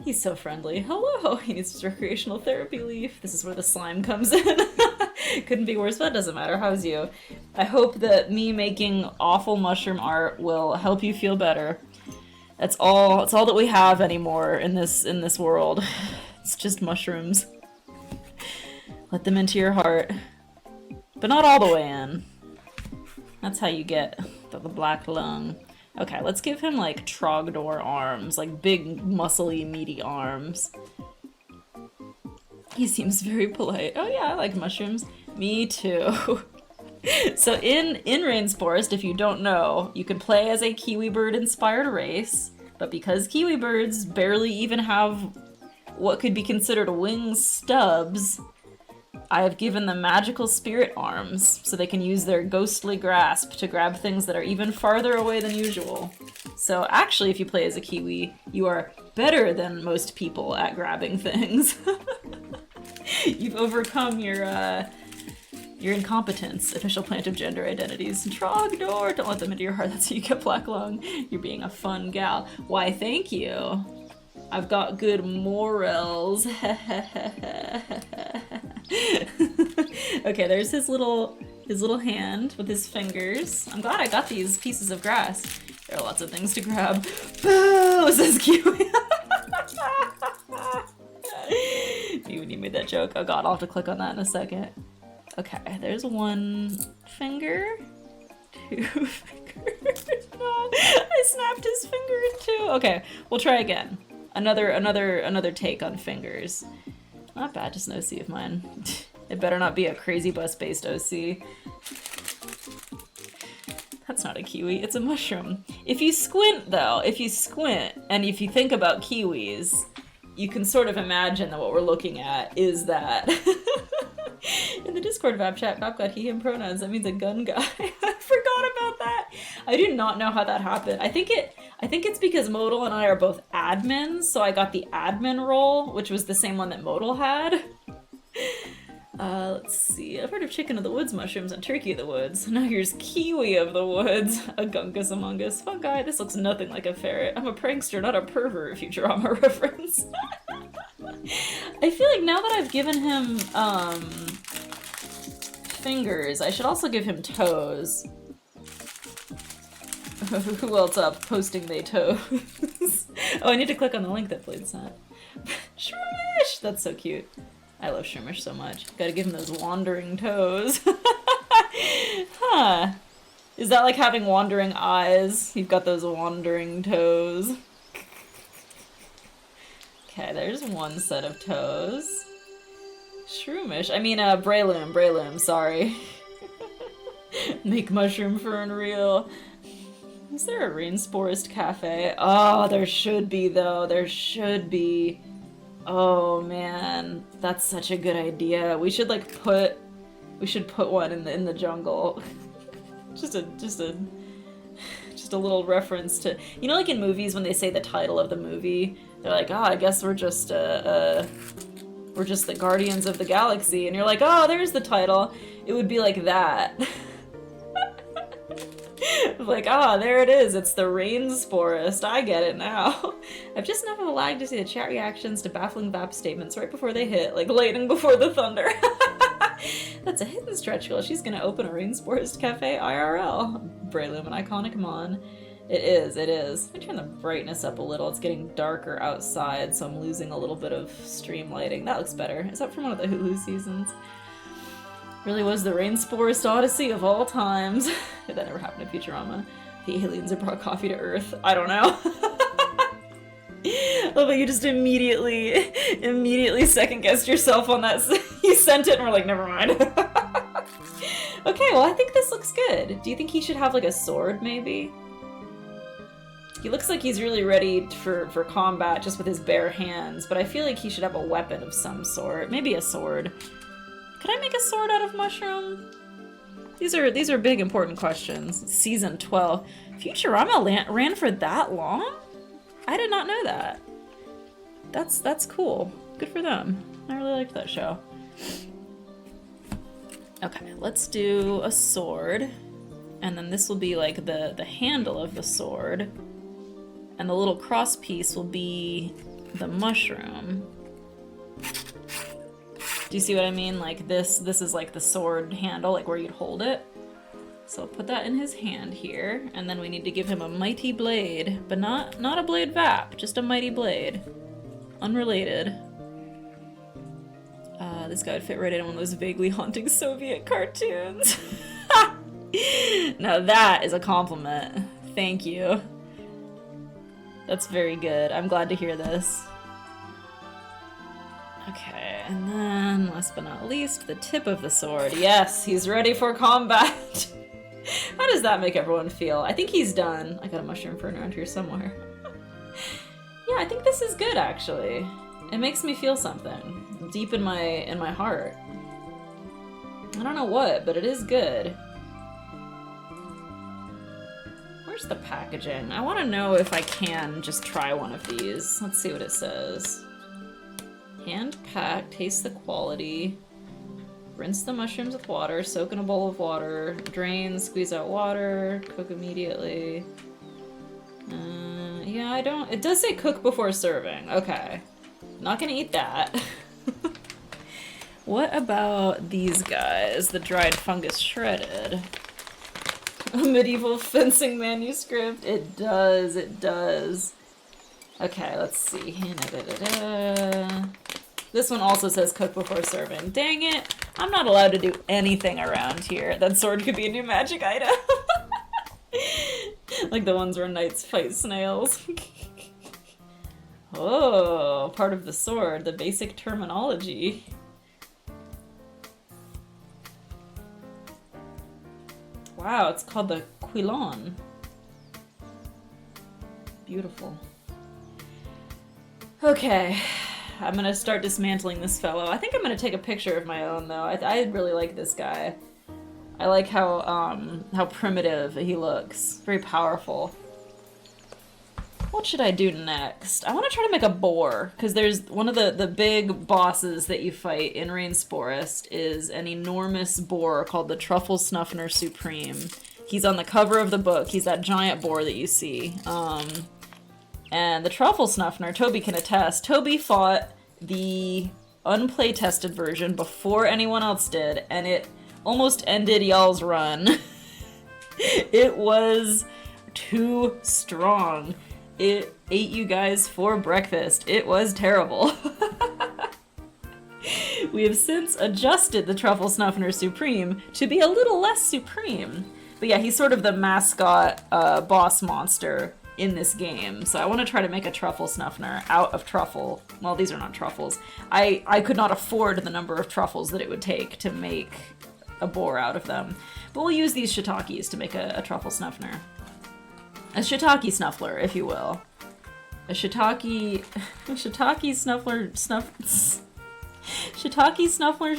He's so friendly. Hello! He needs his recreational therapy leaf. This is where the slime comes in. Couldn't be worse, but it doesn't matter. How's you? I hope that me making awful mushroom art will help you feel better. That's all that we have anymore in this world. It's just mushrooms. Let them into your heart. But not all the way in. That's how you get the black lung. Okay, let's give him like Trogdor arms, like big, muscly, meaty arms. He seems very polite. Oh yeah, I like mushrooms. Me too. So in Rain's Forest, if you don't know, you can play as a kiwi bird inspired race, but because kiwi birds barely even have what could be considered wing stubs, I have given them magical spirit arms, so they can use their ghostly grasp to grab things that are even farther away than usual. So actually, if you play as a kiwi, you are better than most people at grabbing things. You've overcome your incompetence. Official plant of gender identities. Trogdor! Don't let them into your heart, that's how you get black lung. You're being a fun gal. Why, thank you. I've got good morals. Okay, there's his little hand with his fingers. I'm glad I got these pieces of grass. There are lots of things to grab. Boo! Says Kiwi. You made that joke. Oh god, I'll have to click on that in a second. Okay, there's one finger. Two fingers. No, I snapped his finger in two. Okay, we'll try again. Another take on fingers. Not bad, just an OC of mine. It better not be a crazy bus-based OC. That's not a kiwi, it's a mushroom. If you squint, and if you think about kiwis, you can sort of imagine that what we're looking at is that. In the Discord Vap chat, Vap got he, him pronouns. That means a gun guy. I forgot about that. I do not know how that happened. I think it's because Modal and I are both admins, so I got the admin role, which was the same one that Modal had. Let's see. I've heard of chicken of the woods mushrooms and turkey of the woods. Now here's kiwi of the woods. A gunkus among us. Fungi. This looks nothing like a ferret. I'm a prankster, not a pervert. Futurama reference. I feel like now that I've given him fingers, I should also give him toes. Who else up posting they toes? Oh, I need to click on the link that Blade sent. Shroomish! That's so cute. I love Shroomish so much. Gotta give him those wandering toes. Huh. Is that like having wandering eyes? You've got those wandering toes. Okay, there's one set of toes. Shroomish. I mean, Breloom, sorry. Make mushroom fern real. Is there a rainsporist cafe? Oh, there should be, though. There should be. Oh, man. That's such a good idea. We should, like, put one in the jungle. just a little reference to, you know, like in movies when they say the title of the movie, they're like, oh, I guess we're just the Guardians of the Galaxy, and you're like, oh, there's the title. It would be like that. Like, ah, there it is. It's the rainsporist. I get it now. I've just enough of a lag to see the chat reactions to baffling Vap statements right before they hit, like lightning before the thunder. That's a hidden stretch goal. She's gonna open a rainsporist cafe IRL. Breloom, an iconic mon. It is. Let me turn the brightness up a little. It's getting darker outside, so I'm losing a little bit of stream lighting. That looks better. Is that from one of the Hulu seasons? Really was the rainsporist odyssey of all times. That never happened to Futurama. The aliens have brought coffee to Earth. I don't know. Oh, but you just immediately second-guessed yourself on that. You sent it and we're like, never mind. Okay, well, I think this looks good. Do you think he should have, like, a sword, maybe? He looks like he's really ready for combat just with his bare hands, but I feel like he should have a weapon of some sort. Maybe a sword. Could I make a sword out of mushroom? These are big, important questions. Season 12. Futurama ran for that long? I did not know that. That's cool. Good for them. I really liked that show. Okay, let's do a sword. And then this will be like the handle of the sword. And the little cross piece will be the mushroom. Do you see what I mean? Like this is like the sword handle, like where you'd hold it. So I'll put that in his hand here, and then we need to give him a mighty blade, but not a blade Vap, just a mighty blade. Unrelated. This guy would fit right in one of those vaguely haunting Soviet cartoons. Now that is a compliment. Thank you. That's very good. I'm glad to hear this. Okay, and then, last but not least, the tip of the sword. Yes, he's ready for combat! How does that make everyone feel? I think he's done. I got a mushroom fern around here somewhere. Yeah, I think this is good, actually. It makes me feel something deep in my heart. I don't know what, but it is good. Where's the packaging? I want to know if I can just try one of these. Let's see what it says. Hand packed, taste the quality. Rinse the mushrooms with water, soak in a bowl of water, drain, squeeze out water, cook immediately. Yeah, I don't... It does say cook before serving. Okay. Not gonna eat that. What about these guys? The dried fungus shredded. A medieval fencing manuscript. It does, it does. Okay, let's see. This one also says cook before serving. Dang it. I'm not allowed to do anything around here. That sword could be a new magic item. Like the ones where knights fight snails. Oh, part of the sword, the basic terminology. Wow, it's called the Quilon. Beautiful. Okay, I'm gonna start dismantling this fellow. I think I'm gonna take a picture of my own though. I really like this guy. I like how primitive he looks. Very powerful. What should I do next? I want to try to make a boar, because there's one of the big bosses that you fight in Rain's Forest is an enormous boar called the Truffle Snuffner Supreme. He's on the cover of the book. He's that giant boar that you see. And the Truffle Snuffner, Toby can attest, Toby fought the unplay-tested version before anyone else did, and it almost ended y'all's run. It was too strong. It ate you guys for breakfast. It was terrible. We have since adjusted the Truffle Snuffner Supreme to be a little less supreme. But yeah, he's sort of the mascot boss monster in this game. So I want to try to make a Truffle Snuffner out of truffle. Well, these are not truffles. I could not afford the number of truffles that it would take to make a boar out of them. But we'll use these shiitakes to make a Truffle Snuffner. A shiitake snuffler, if you will. A shiitake snuffler shiitake snuffler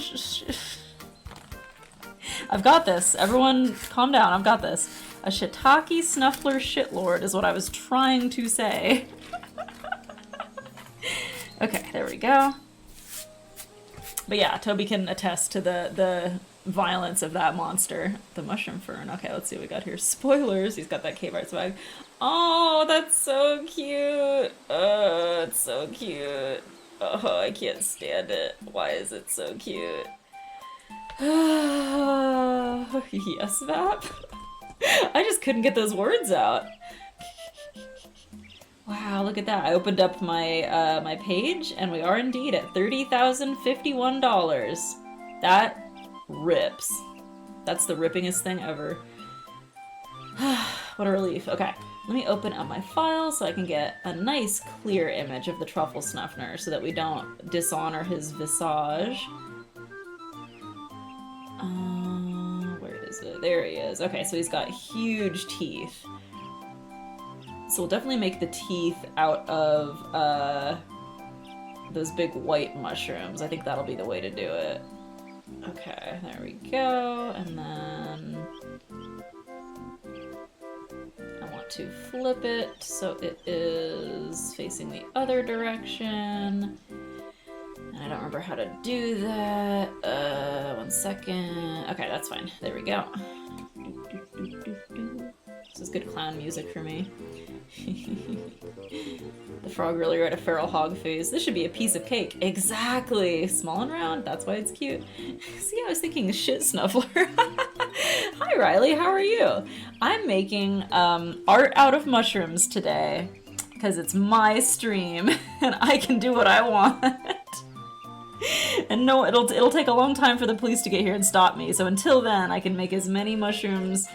I've got this. Everyone calm down, I've got this. A shiitake snuffler shitlord is what I was trying to say. Okay, there we go. But yeah, Toby can attest to the violence of that monster. The mushroom fern. Okay, let's see what we got here. Spoilers! He's got that cave art swag. Oh, that's so cute! Oh, it's so cute. Oh, I can't stand it. Why is it so cute? Yes, Vap? I just couldn't get those words out. Wow, look at that. I opened up my my page, and we are indeed at $30,051. That rips. That's the rippingest thing ever. What a relief. Okay, let me open up my file so I can get a nice clear image of the Truffle Snuffner so that we don't dishonor his visage. Where is it? There he is. Okay, so he's got huge teeth. So we'll definitely make the teeth out of those big white mushrooms. I think that'll be the way to do it. Okay, there we go. And then I want to flip it so it is facing the other direction. And I don't remember how to do that. 1 second. Okay, that's fine. There we go. This is good clown music for me. The frog really are at a feral hog phase. This should be a piece of cake. Exactly! Small and round, that's why it's cute. See, I was thinking shit snuffler. Hi Riley, how are you? I'm making art out of mushrooms today because it's my stream and I can do what I want. And no, it'll take a long time for the police to get here and stop me. So until then, I can make as many mushrooms.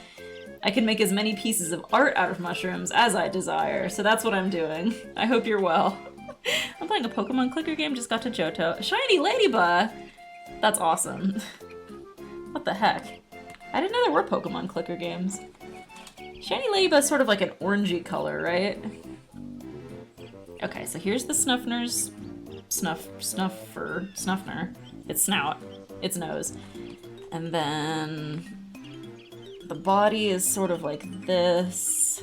I can make as many pieces of art out of mushrooms as I desire. So that's what I'm doing. I hope you're well. I'm playing a Pokemon clicker game. Just got to Johto. Shiny Ladybug. That's awesome. What the heck? I didn't know there were Pokemon clicker games. Shiny Ladybug's sort of like an orangey color, right? Okay, so here's the Snuffner's Snuffner. Its snout. Its nose. And then the body is sort of like this.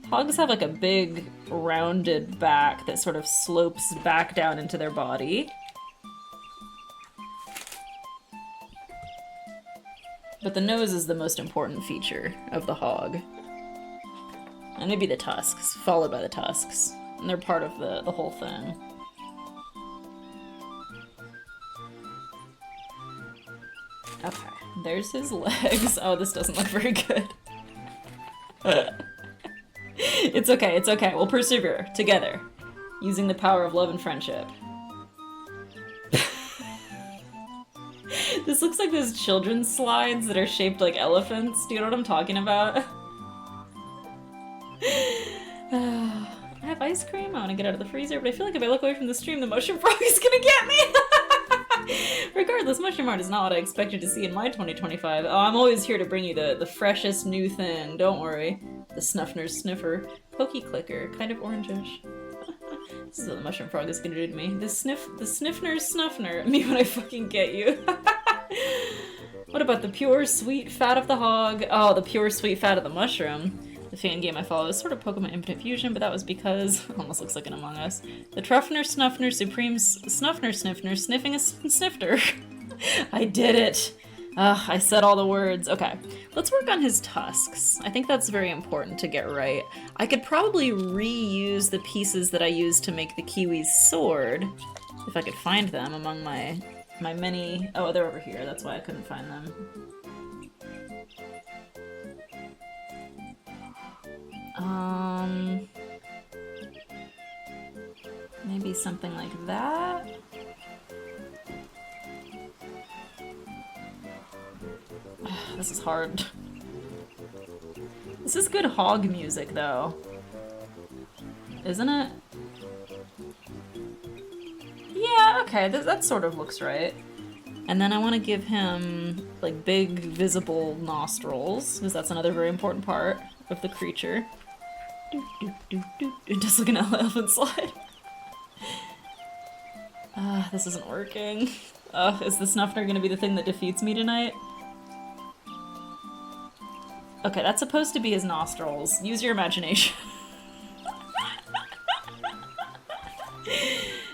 Hogs have like a big rounded back that sort of slopes back down into their body. But the nose is the most important feature of the hog. And maybe the tusks, followed by the tusks. And they're part of the whole thing. Okay, there's his legs. Oh, this doesn't look very good. It's okay, it's okay. We'll persevere together, using the power of love and friendship. This looks like those children's slides that are shaped like elephants. Do you know what I'm talking about? I have ice cream. I want to get out of the freezer, but I feel like if I look away from the stream, the mushroom frog is gonna get me! Regardless, mushroom art is not what I expected to see in my 2025. Oh, I'm always here to bring you the freshest new thing. Don't worry. The Snuffner's Sniffer. Pokey Clicker. Kind of orangish. This is what the mushroom frog is gonna do to me. The Sniffner's Snuffner. Me when I fucking get you. What about the pure sweet fat of the hog? Oh, the pure sweet fat of the mushroom. The fan game I follow is sort of Pokemon Infinite Fusion, but that was because almost looks like an Among Us. The Truffner Snuffner Supreme Snuffner Sniffner sniffing a snifter. I did it. I said all the words. Okay, let's work on his tusks. I think that's very important to get right. I could probably reuse the pieces that I used to make the Kiwi's sword, if I could find them among my many... Oh, they're over here. That's why I couldn't find them. Maybe something like that? This is hard. This is good hog music, though. Isn't it? Yeah, okay, that sort of looks right. And then I want to give him, like, big, visible nostrils, because that's another very important part of the creature. It does look like an elephant slide. This isn't working. Is the Snuffner gonna be the thing that defeats me tonight? Okay, that's supposed to be his nostrils. Use your imagination.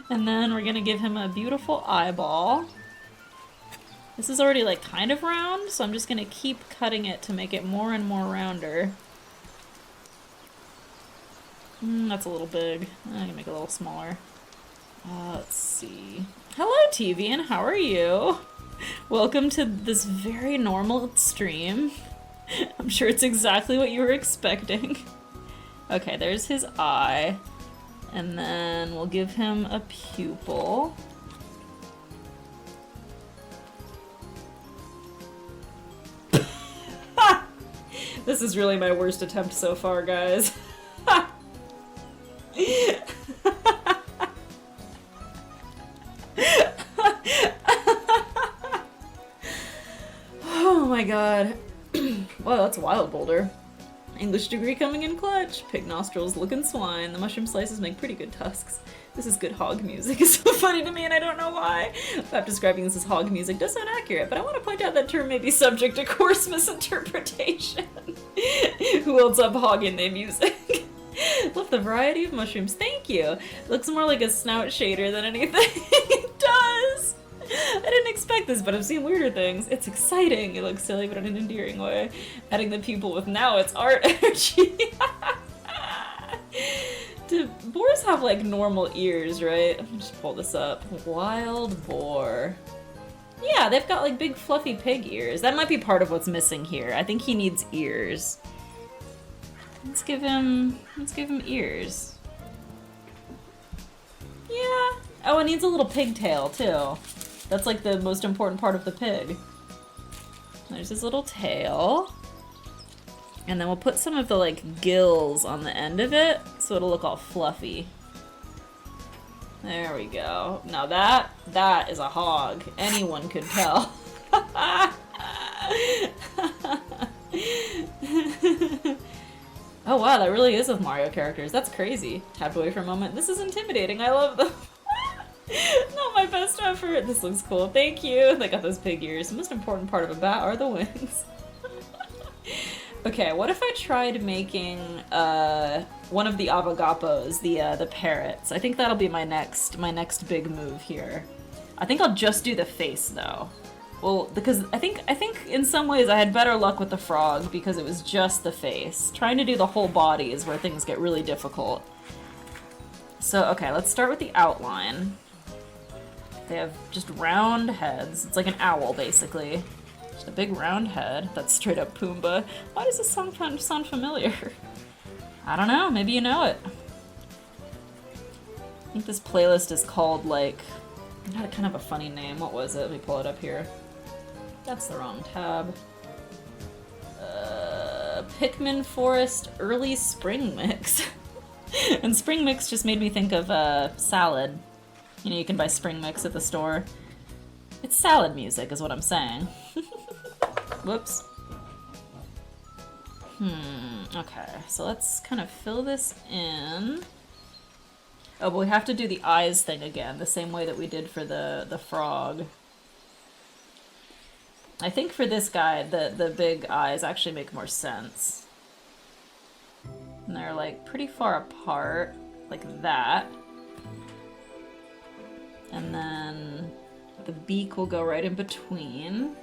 And then we're gonna give him a beautiful eyeball. This is already like kind of round, so I'm just gonna keep cutting it to make it more and more rounder. That's a little big. I can make it a little smaller. Let's see. Hello, Tevian. How are you? Welcome to this very normal stream. I'm sure it's exactly what you were expecting. Okay, there's his eye. And then we'll give him a pupil. This is really my worst attempt so far, guys. Oh my god. Wow, that's wild, Boulder. English degree coming in clutch. Pig nostrils looking swine. The mushroom slices make pretty good tusks. This is good hog music. It's so funny to me and I don't know why. Stop describing this as hog music does sound accurate, but I want to point out that term may be subject to coarse misinterpretation. Who else up hogging their music? Love the variety of mushrooms. Thank you. It looks more like a snout shader than anything. It does. I didn't expect this, but I've seen weirder things. It's exciting. It looks silly, but in an endearing way. Adding the pupil with now it's art energy. Do boars have like normal ears, right? Let me just pull this up. Wild boar. Yeah, they've got like big fluffy pig ears. That might be part of what's missing here. I think he needs ears. Let's give him ears. Yeah. Oh, it needs a little pigtail too. That's like the most important part of the pig. There's his little tail. And then we'll put some of the like gills on the end of it so it'll look all fluffy. There we go. Now that is a hog. Anyone could tell. Oh wow, that really is of Mario characters. That's crazy. Tapped away for a moment. This is intimidating. I love them. Not my best effort. This looks cool. Thank you. They got those pig ears. The most important part of a bat are the wings. Okay, what if I tried making one of the avagapos, the parrots? I think that'll be my next big move here. I think I'll just do the face though. Well, because I think in some ways I had better luck with the frog because it was just the face. Trying to do the whole body is where things get really difficult. So, okay, let's start with the outline. They have just round heads. It's like an owl, basically. Just a big round head. That's straight up Pumbaa. Why does this song sound familiar? I don't know, maybe you know it. I think this playlist is called, like, it had kind of a funny name. What was it? Let me pull it up here. That's the wrong tab. Pikmin Forest Early Spring Mix. And Spring Mix just made me think of salad. You know, you can buy Spring Mix at the store. It's salad music, is what I'm saying. Whoops. Okay, so let's kind of fill this in. Oh, but we have to do the eyes thing again, the same way that we did for the frog. I think for this guy, the big eyes actually make more sense. And they're like pretty far apart, like that. And then the beak will go right in between.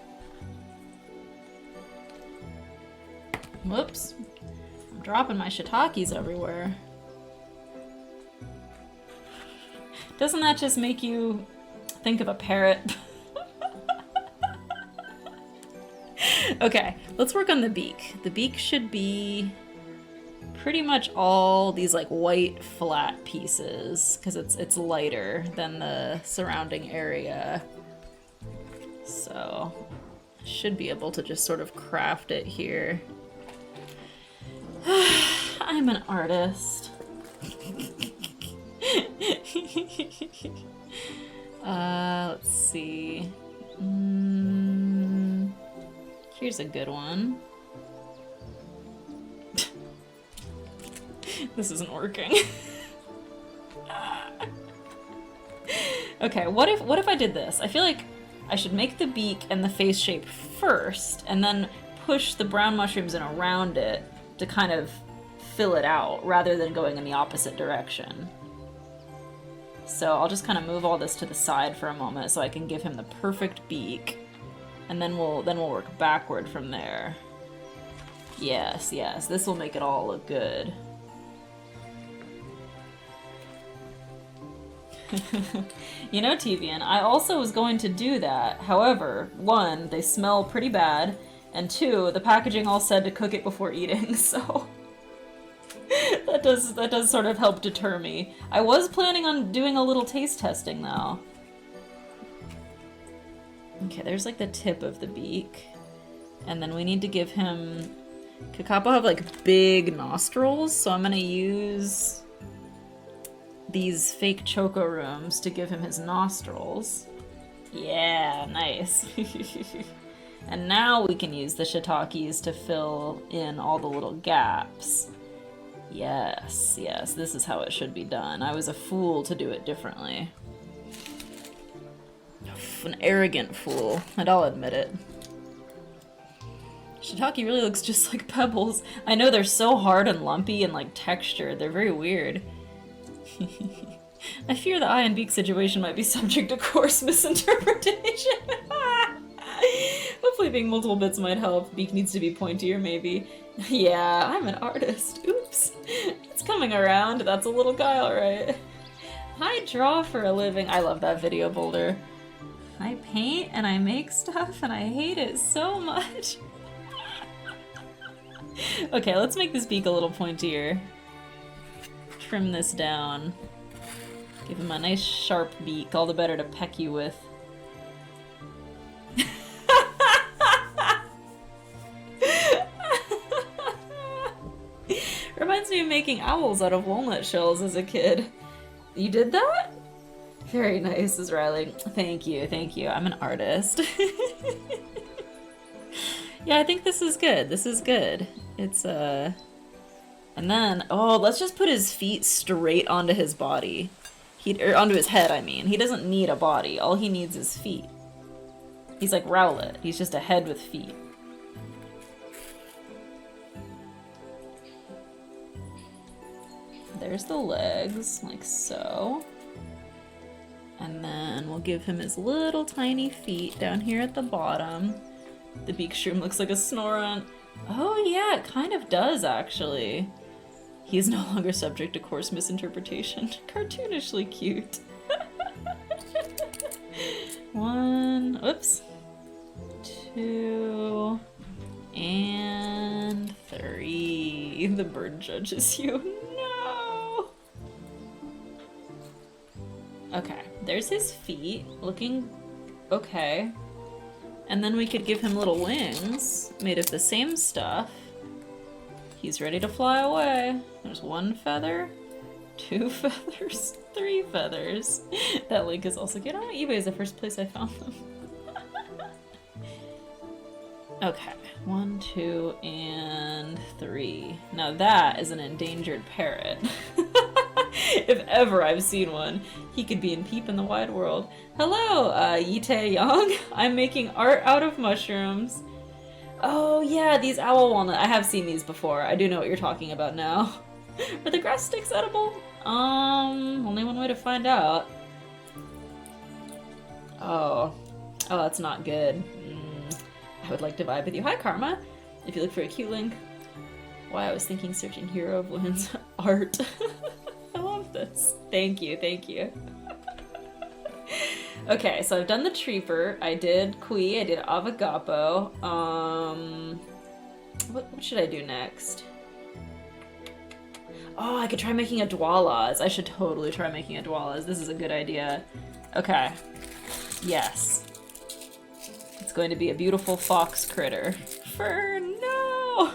Whoops. I'm dropping my shiitakes everywhere. Doesn't that just make you think of a parrot? Okay, let's work on the beak. The beak should be pretty much all these like white flat pieces because it's lighter than the surrounding area. So I should be able to just sort of craft it here. I'm an artist. Let's see. Here's a good one. This isn't working. Okay, what if I did this? I feel like I should make the beak and the face shape first, and then push the brown mushrooms in around it to kind of fill it out, rather than going in the opposite direction. So I'll just kind of move all this to the side for a moment so I can give him the perfect beak. And then we'll work backward from there. Yes, this will make it all look good. You know, Tivian, I also was going to do that. However, one, they smell pretty bad, and two, the packaging all said to cook it before eating, so that does sort of help deter me. I was planning on doing a little taste testing though. Okay, there's like the tip of the beak. And then we need to give him... Kakapo have like big nostrils, so I'm gonna use these fake choco rooms to give him his nostrils. Yeah, nice. And now we can use the shiitakes to fill in all the little gaps. Yes, this is how it should be done. I was a fool to do it differently. An arrogant fool, and I'll admit it. Shiitake really looks just like pebbles. I know they're so hard and lumpy and like textured. They're very weird. I fear the eye and beak situation might be subject to coarse misinterpretation. Hopefully being multiple bits might help. Beak needs to be pointier, maybe. Yeah, I'm an artist. Oops. It's coming around. That's a little guile, right? I draw for a living. I love that video, Boulder. I paint and I make stuff and I hate it so much. Okay, let's make this beak a little pointier. Trim this down. Give him a nice sharp beak, all the better to peck you with. Reminds me of making owls out of walnut shells as a kid. You did that? Very nice, Riley. Thank you. I'm an artist. Yeah, I think this is good. It's, And then, oh, let's just put his feet straight onto his body. Or onto his head, I mean. He doesn't need a body. All he needs is feet. He's like Rowlet. He's just a head with feet. There's the legs, like so. And then we'll give him his little tiny feet down here at the bottom. The beak shroom looks like a Snorunt. Oh yeah, it kind of does, actually. He is no longer subject to coarse misinterpretation. Cartoonishly cute. 1, oops, 2, and 3. The bird judges you. No! Okay, there's his feet, looking okay. And then we could give him little wings made of the same stuff. He's ready to fly away. There's 1 feather, 2 feathers, 3 feathers. That link is also good. Oh, eBay is the first place I found them. Okay, 1, 2, and 3. Now that is an endangered parrot. If ever I've seen one, he could be in Peep in the Wide World. Hello, Yite Yang. I'm making art out of mushrooms. Oh yeah, these owl walnut. I have seen these before. I do know what you're talking about now. Are the grass sticks edible? Only one way to find out. Oh, that's not good. I would like to vibe with you. Hi, Karma. If you look for a cute link. Why, I was thinking searching Hero of Women's art. I love this. Thank you, thank you. Okay, so I've done the Treeper. I did Kui. I did Avagapo. What should I do next? Oh, I could try making a Dwalas. I should totally try making a Dwalas. This is a good idea. Okay. Yes. It's going to be a beautiful fox critter. Fern, no!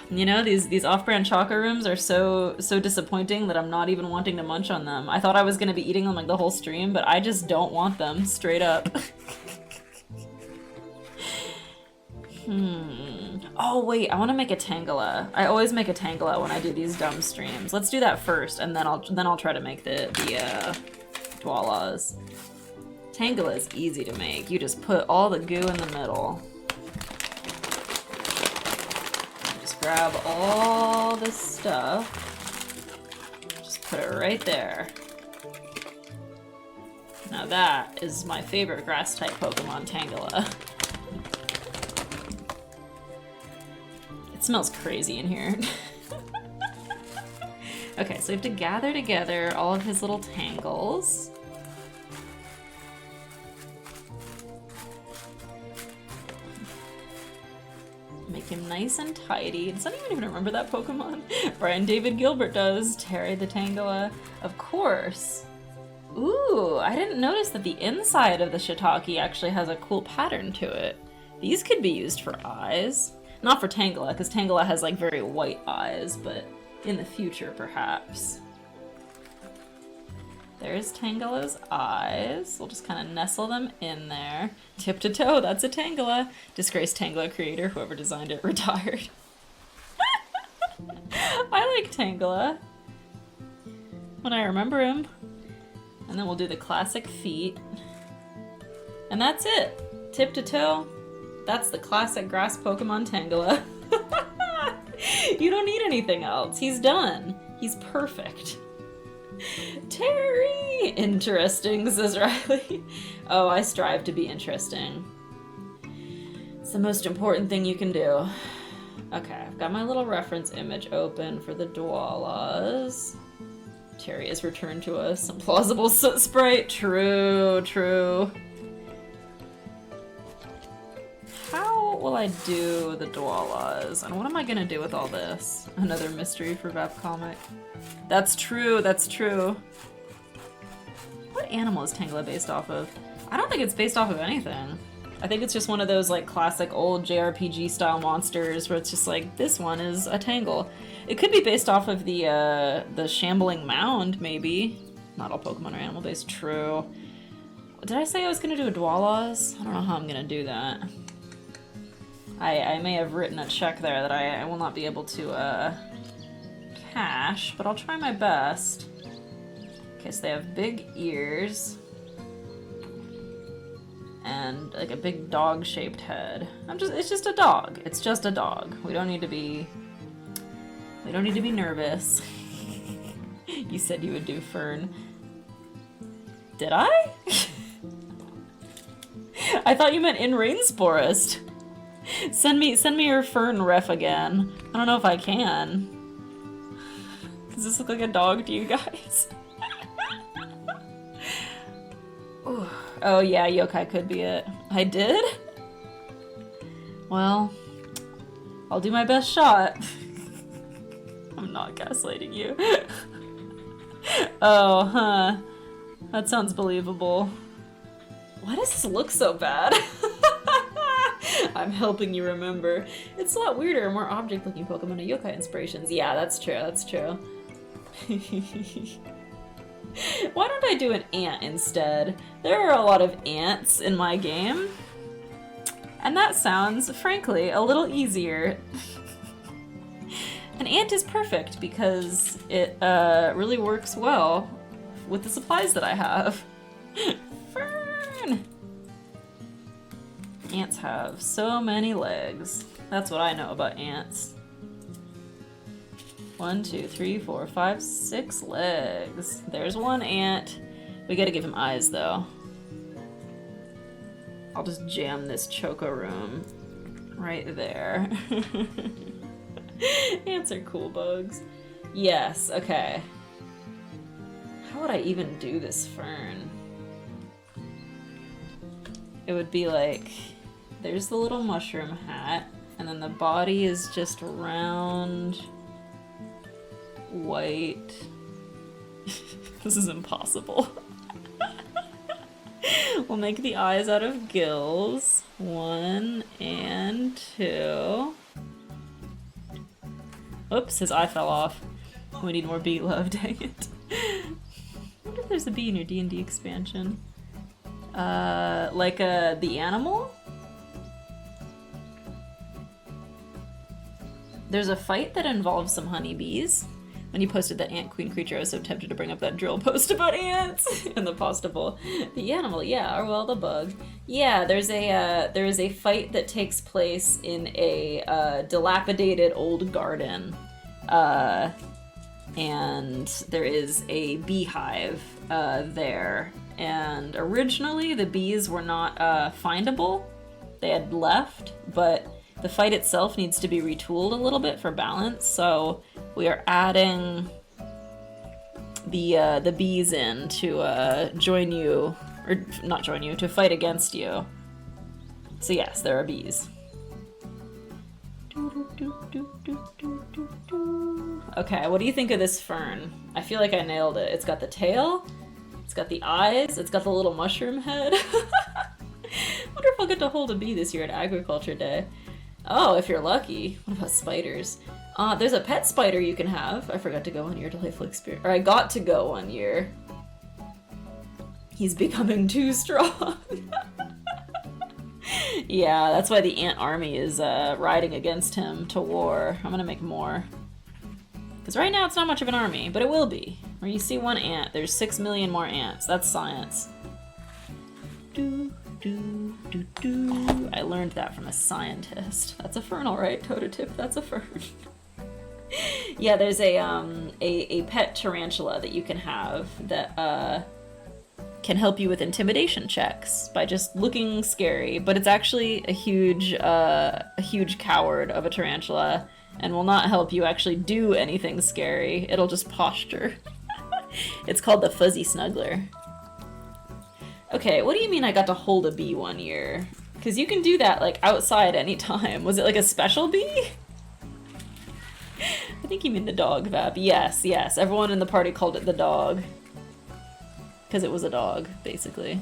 You know, these off-brand Chaka rooms are so disappointing that I'm not even wanting to munch on them. I thought I was going to be eating them like the whole stream, but I just don't want them, straight up. Oh wait, I want to make a Tangela. I always make a Tangela when I do these dumb streams. Let's do that first, and then I'll try to make the Dwalas. Tangela is easy to make. You just put all the goo in the middle. Just grab all this stuff. Just put it right there. Now that is my favorite grass-type Pokemon, Tangela. It smells crazy in here. Okay, so we have to gather together all of his little tangles. Make him nice and tidy. Does anyone even remember that Pokemon? Brian David Gilbert does. Terry the Tangela. Of course. Ooh, I didn't notice that the inside of the shiitake actually has a cool pattern to it. These could be used for eyes. Not for Tangela, because Tangela has like very white eyes, but in the future perhaps. There's Tangela's eyes. We'll just kind of nestle them in there. Tip to toe, that's a Tangela. Disgraced Tangela creator, whoever designed it, retired. I like Tangela. When I remember him. And then we'll do the classic feet. And that's it. Tip to toe. That's the classic grass Pokemon Tangela. You don't need anything else. He's done. He's perfect. Terry! Interesting, says Riley. Oh, I strive to be interesting. It's the most important thing you can do. Okay, I've got my little reference image open for the Dwalas. Terry has returned to us. A plausible sprite. True, true. How will I do the Dwalas? And what am I gonna do with all this? Another mystery for Vapcomic. That's true, that's true. What animal is Tangela based off of? I don't think it's based off of anything. I think it's just one of those like classic old JRPG style monsters where it's just like, this one is a Tangle. It could be based off of the Shambling Mound, maybe. Not all Pokemon are animal based, true. Did I say I was gonna do a Dwalas? I don't know how I'm gonna do that. I may have written a check there that I will not be able to hash, but I'll try my best. Okay, so they have big ears. And like a big dog-shaped head. It's just a dog. It's just a dog. We don't need to be nervous. You said you would do fern. Did I? I thought you meant in Rainforest. Send me your fern ref again. I don't know if I can. Does this look like a dog to you guys? Oh yeah, yokai could be it. I did? Well, I'll do my best shot. I'm not gaslighting you. Oh, huh. That sounds believable. Why does this look so bad? I'm helping you remember. It's a lot weirder and more object-looking Pokemon and yokai inspirations. Yeah, that's true, that's true. Why don't I do an ant instead? There are a lot of ants in my game. And that sounds, frankly, a little easier. An ant is perfect because it really works well with the supplies that I have. Fern! Ants have so many legs. That's what I know about ants. 1, 2, 3, 4, 5, 6 legs. There's one ant. We gotta give him eyes, though. I'll just jam this Choco Room right there. Ants are cool bugs. Yes, okay. How would I even do this fern? It would be like, there's the little mushroom hat, and then the body is just round, white. This is impossible. We'll make the eyes out of gills. 1 and 2. Oops, his eye fell off. We need more bee love, dang it. I wonder if there's a bee in your D&D expansion. Like the animal? There's a fight that involves some honeybees. When you posted that ant queen creature, I was so tempted to bring up that drill post about ants in the postable. The animal, yeah, or well, the bug. Yeah, there is a fight that takes place in a dilapidated old garden, and there is a beehive there. And originally, the bees were not findable; they had left, but the fight itself needs to be retooled a little bit for balance, so we are adding the bees in to join you, or not join you, to fight against you. So yes, there are bees. Okay, what do you think of this fern? I feel like I nailed it. It's got the tail, it's got the eyes, it's got the little mushroom head. Wonder if I'll get to hold a bee this year at Agriculture Day. Oh, if you're lucky. What about spiders? There's a pet spider you can have. I forgot to go one year, delightful experience. Or I got to go one year. He's becoming too strong. Yeah, that's why the ant army is riding against him to war. I'm gonna make more. Because right now it's not much of an army, but it will be. Where you see one ant, there's 6 million more ants. That's science. I learned that from a scientist. That's a fern, all right, Tototip, that's a fern. Yeah, there's a pet tarantula that you can have that can help you with intimidation checks by just looking scary, but it's actually a huge coward of a tarantula and will not help you actually do anything scary. It'll just posture. It's called the Fuzzy Snuggler. Okay, what do you mean I got to hold a bee one year? Because you can do that, like, outside anytime. Was it, like, a special bee? I think you mean the dog, Vap. Yes, yes. Everyone in the party called it the dog. Because it was a dog, basically.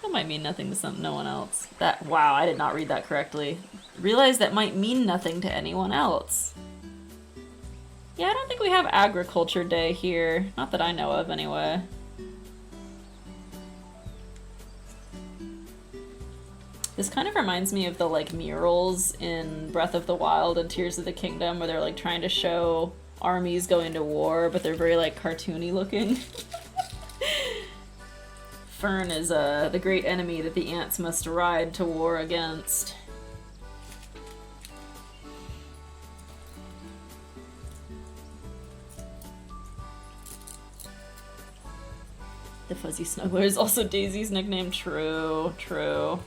That might mean nothing to no one else. Wow, I did not read that correctly. Realize that might mean nothing to anyone else. Yeah, I don't think we have Agriculture Day here. Not that I know of, anyway. This kind of reminds me of the like murals in Breath of the Wild and Tears of the Kingdom where they're like trying to show armies going to war, but they're very like cartoony looking. Fern is the great enemy that the ants must ride to war against. The Fuzzy Snuggler is also Daisy's nickname. True, true.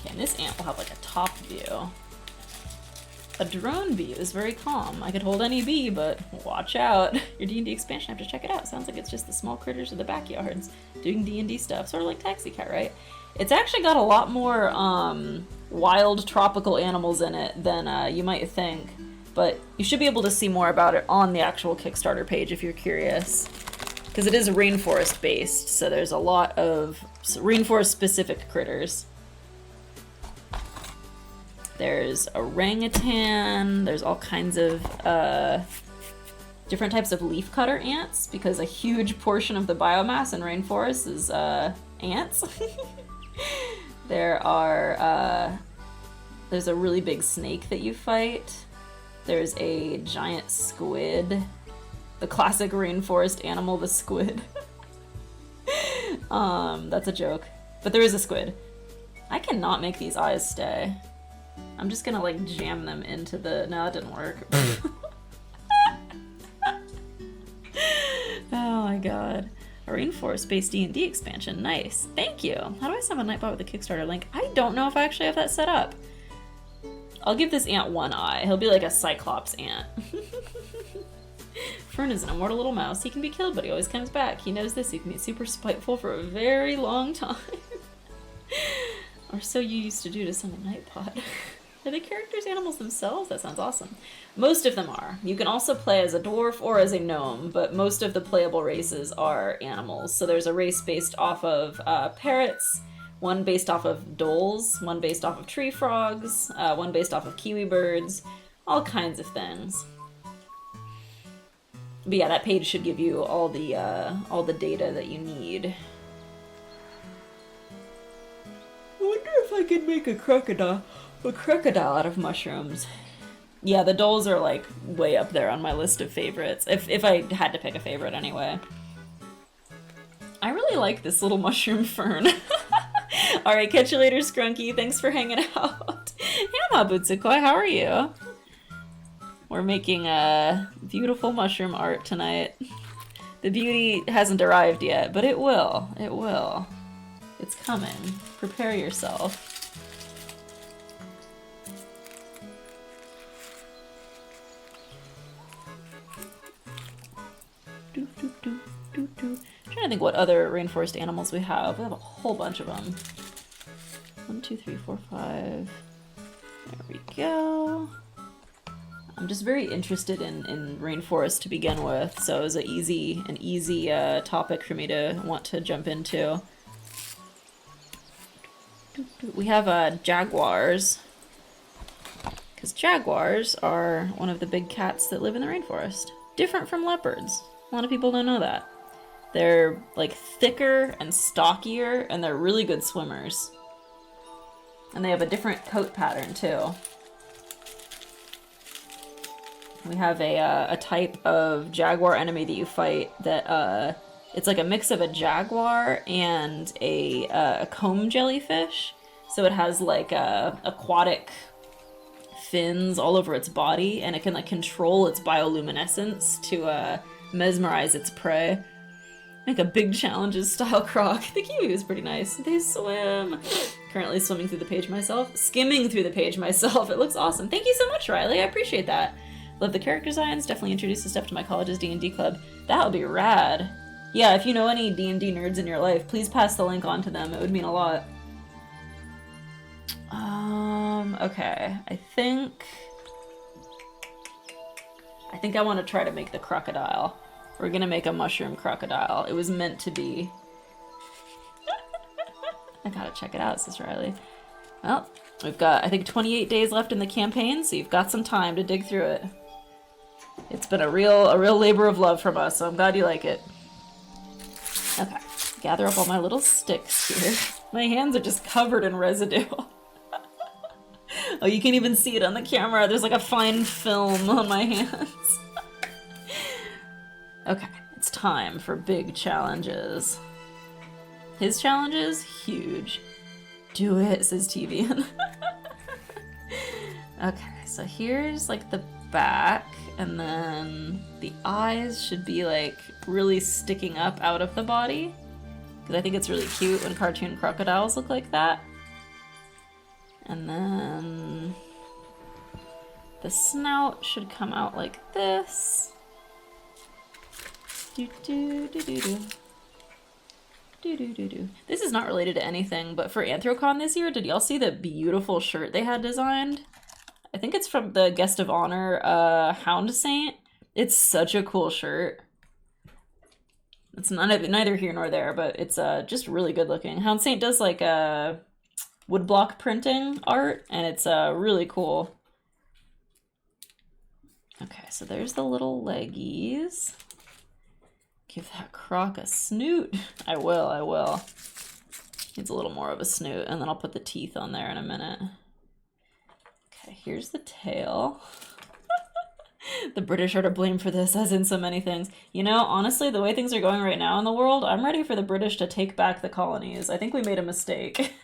Okay, and this ant will have like a top view. A drone view is very calm. I could hold any bee, but watch out. Your D&D expansion, I have to check it out. Sounds like it's just the small critters of the backyards doing D&D stuff. Sort of like Taxi Cat, right? It's actually got a lot more wild tropical animals in it than you might think. But you should be able to see more about it on the actual Kickstarter page if you're curious. Because it is rainforest based, so there's a lot of rainforest specific critters. There's orangutan, there's all kinds of different types of leafcutter ants, because a huge portion of the biomass in rainforests is ants. There are, there's a really big snake that you fight. There's a giant squid. The classic rainforest animal, the squid. That's a joke. But there is a squid. I cannot make these eyes stay. I'm just gonna like jam them into the... No, that didn't work. Oh my god. A rainforest-based D&D expansion. Nice. Thank you. How do I summon Nightbot with the Kickstarter link? I don't know if I actually have that set up. I'll give this ant one eye. He'll be like a cyclops ant. Fern is an immortal little mouse. He can be killed, but he always comes back. He knows this. He can be super spiteful for a very long time. Or so you used to do to summon Nightbot. Are the characters animals themselves? That sounds awesome. Most of them are. You can also play as a dwarf or as a gnome, but most of the playable races are animals. So there's a race based off of parrots, one based off of doles, one based off of tree frogs, one based off of kiwi birds, all kinds of things. But yeah, that page should give you all the data that you need. I wonder if I could make a crocodile out of mushrooms. Yeah, the doles are like way up there on my list of favorites. If I had to pick a favorite anyway. I really like this little mushroom fern. Alright, catch you later, Scrunky. Thanks for hanging out. Hama Butsukoi, how are you? We're making a beautiful mushroom art tonight. The beauty hasn't arrived yet, but it will. It will. It's coming. Prepare yourself. I'm trying to think what other rainforest animals we have. We have a whole bunch of them. 1, 2, 3, 4, 5. There we go. I'm just very interested in rainforest to begin with, so it was an easy topic for me to want to jump into. We have jaguars, because jaguars are one of the big cats that live in the rainforest. Different from leopards. A lot of people don't know that. They're like thicker and stockier, and they're really good swimmers. And they have a different coat pattern too. We have a type of jaguar enemy that you fight that it's like a mix of a jaguar and a comb jellyfish. So it has like aquatic fins all over its body, and it can like control its bioluminescence to mesmerize its prey. Make a big challenges style croc. The kiwi is pretty nice. They swim. Currently swimming through the page myself. Skimming through the page myself. It looks awesome. Thank you so much, Riley. I appreciate that. Love the character designs. Definitely introduce the stuff to my college's D&D club. That would be rad. Yeah, if you know any D&D nerds in your life, please pass the link on to them. It would mean a lot. Okay. I think I want to try to make the crocodile. We're gonna make a mushroom crocodile. It was meant to be. I gotta check it out, Sis Riley. Well, we've got, I think, 28 days left in the campaign, so you've got some time to dig through it. It's been a real labor of love from us, so I'm glad you like it. Okay, gather up all my little sticks here. My hands are just covered in residue. Oh, you can't even see it on the camera. There's like a fine film on my hands. Okay, it's time for big challenges. His challenge is huge. Do it, says TVN. Okay, so here's like the back, and then the eyes should be like really sticking up out of the body. Because I think it's really cute when cartoon crocodiles look like that. And then the snout should come out like this. Do do do do do. Do do do do. This is not related to anything, but for Anthrocon this year, did y'all see the beautiful shirt they had designed? I think it's from the guest of honor, Hound Saint. It's such a cool shirt. It's neither here nor there, but it's just really good looking. Hound Saint does like woodblock printing art, and it's really cool. Okay, so there's the little leggies. Give that croc a snoot. I will. Needs a little more of a snoot, and then I'll put the teeth on there in a minute. Okay, here's the tail. The British are to blame for this, as in so many things. You know, honestly, the way things are going right now in the world, I'm ready for the British to take back the colonies. I think we made a mistake.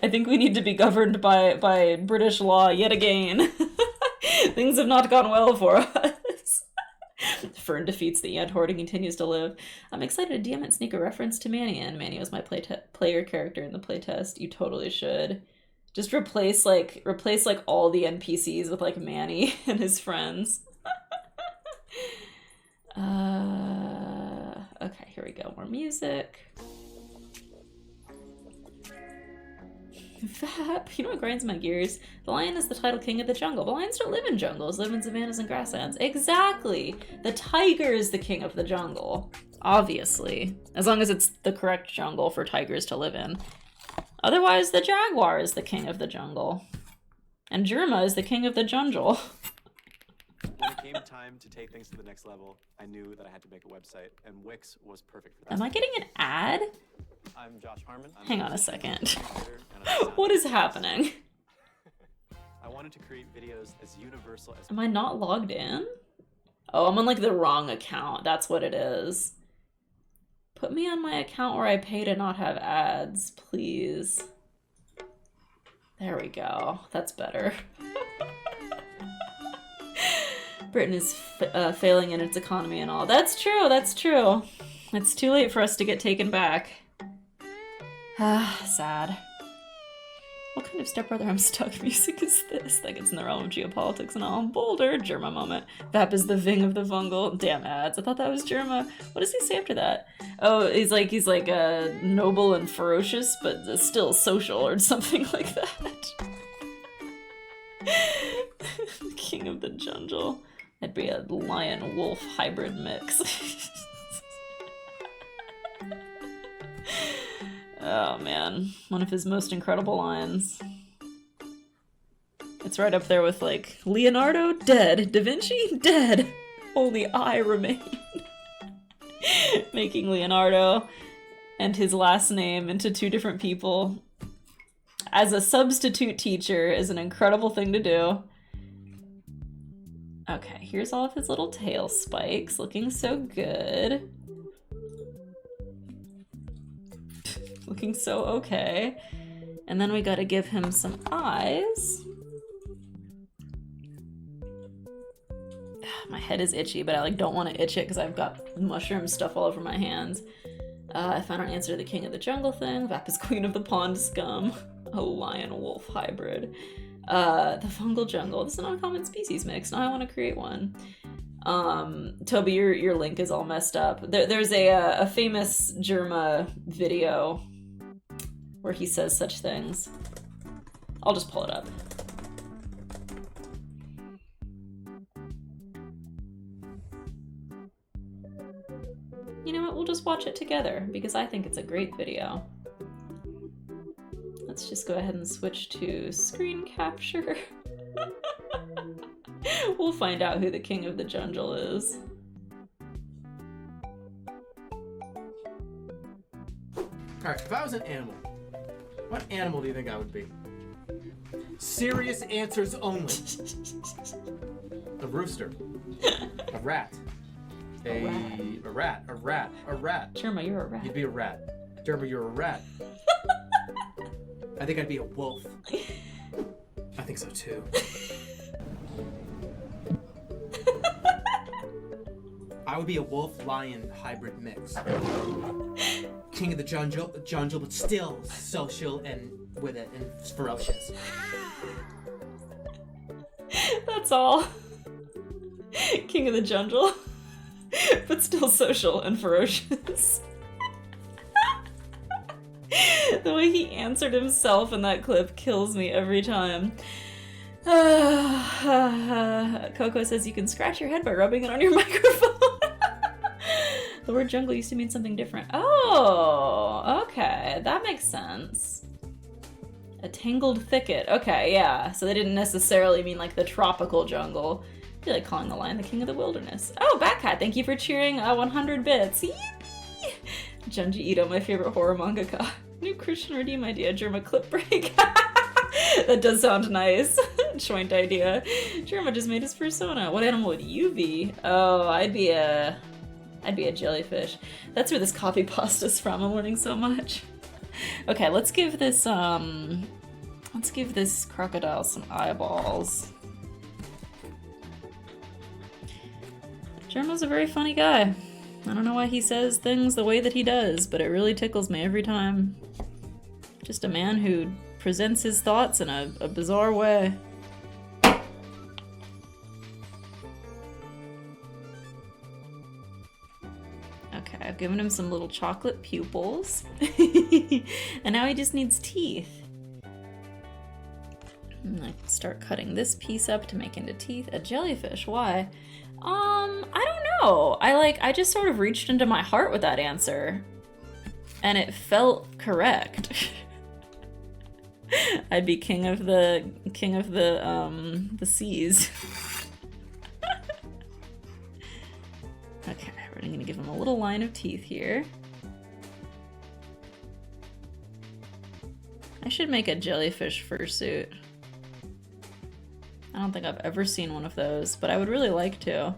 I think we need to be governed by British law yet again. Things have not gone well for us. Fern defeats the ant horde and continues to live. I'm excited to DM and sneak a reference to Manny in. Manny was my player character in the playtest. You totally should. Just replace like all the NPCs with like Manny and his friends. Okay, here we go. More music. Vap, you know what grinds my gears? The lion is the title king of the jungle, but lions don't live in jungles, live in savannas and grasslands. Exactly! The tiger is the king of the jungle. Obviously. As long as it's the correct jungle for tigers to live in. Otherwise, the jaguar is the king of the jungle. And Jerma is the king of the jungle. When it came time to take things to the next level, I knew that I had to make a website, and Wix was perfect for that. Am I getting an ad? I'm Josh Harmon. Hang on a second. What is happening? I wanted to create videos as universal as... Am I not logged in? Oh, I'm on like the wrong account. That's what it is. Put me on my account where I pay to not have ads, please. There we go. That's better. Britain is failing in its economy and all. That's true, that's true. It's too late for us to get taken back. Ah, sad. What kind of stepbrother I'm stuck music is this? That gets in the realm of geopolitics and all. Boulder, Germa moment. Vap is the Ving of the Fungal. Damn ads. I thought that was Germa. What does he say after that? Oh, he's like noble and ferocious, but still social or something like that. King of the jungle. That'd be a lion-wolf hybrid mix. Oh man, one of his most incredible lines. It's right up there with like, Leonardo, dead. Da Vinci, dead. Only I remain. Making Leonardo and his last name into two different people as a substitute teacher is an incredible thing to do. Okay, here's all of his little tail spikes, looking so good. Looking so okay. And then we gotta give him some eyes. My head is itchy, but I like don't want to itch it because I've got mushroom stuff all over my hands. I found an answer to the king of the jungle thing. Vap is queen of the pond scum. A lion-wolf hybrid. The fungal jungle. This is an uncommon species mix. Now I want to create one. Toby, your link is all messed up. There's a famous Germa video where he says such things. I'll just pull it up. You know what? We'll just watch it together because I think it's a great video. Let's just go ahead and switch to screen capture. We'll find out who the king of the jungle is. Alright, if I was an animal, what animal do you think I would be? Serious answers only. A rooster. A rat. A rat. Jerma, you're a rat. You'd be a rat. Jerma, you're a rat. I think I'd be a wolf. I think so too. I would be a wolf-lion hybrid mix. King of the jungle, but still social and with it and ferocious. That's all. King of the jungle, but still social and ferocious. The way he answered himself in that clip kills me every time. Coco says you can scratch your head by rubbing it on your microphone. The word jungle used to mean something different. Oh, okay. That makes sense. A tangled thicket. Okay, yeah. So they didn't necessarily mean like the tropical jungle. I feel like calling the lion the king of the wilderness. Oh, Batcat, thank you for cheering 100 bits. Yippee! Junji Ito, my favorite horror mangaka. New Christian Redeem idea, Germa clip break. That does sound nice. Joint idea. Germa just made his persona. What animal would you be? Oh, I'd be a jellyfish. That's where this copy pasta's from. I'm learning so much. Okay, let's give this crocodile some eyeballs. Germa's a very funny guy. I don't know why he says things the way that he does, but it really tickles me every time. Just a man who presents his thoughts in a bizarre way. Okay, I've given him some little chocolate pupils. And now he just needs teeth. I start cutting this piece up to make into teeth. A jellyfish, why? I don't know. I just sort of reached into my heart with that answer. And it felt correct. I'd be king of the seas. Okay, we're gonna give him a little line of teeth here. I should make a jellyfish fursuit. I don't think I've ever seen one of those, but I would really like to.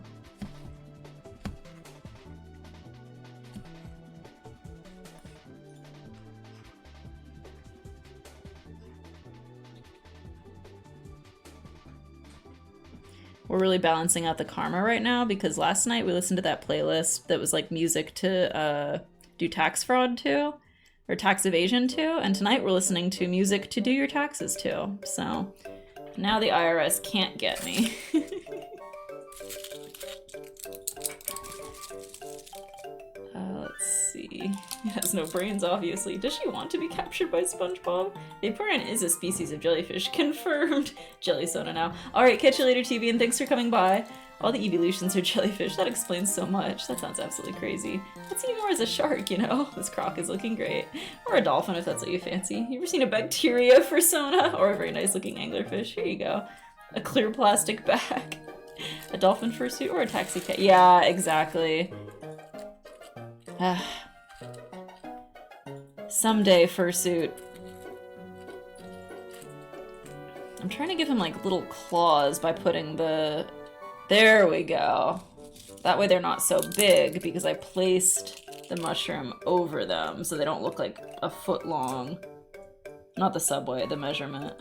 We're really balancing out the karma right now because last night we listened to that playlist that was like music to do tax fraud to, or tax evasion to, and tonight we're listening to music to do your taxes to. So now the IRS can't get me. Let's see. It has no brains, obviously. Does she want to be captured by SpongeBob? The Vaporeon is a species of jellyfish. Confirmed. Jelly soda now. Alright, catch you later, TV, and thanks for coming by. All the evolutions are jellyfish. That explains so much. That sounds absolutely crazy. Let's see more as a shark, you know? This croc is looking great. Or a dolphin, if that's what you fancy. You ever seen a bacteria persona? Or a very nice looking anglerfish? Here you go. A clear plastic bag. A dolphin fursuit or a taxi cat? Yeah, exactly. Someday, fursuit. I'm trying to give him like little claws by putting the... There we go. That way they're not so big because I placed the mushroom over them so they don't look like a foot long. Not the subway, the measurement.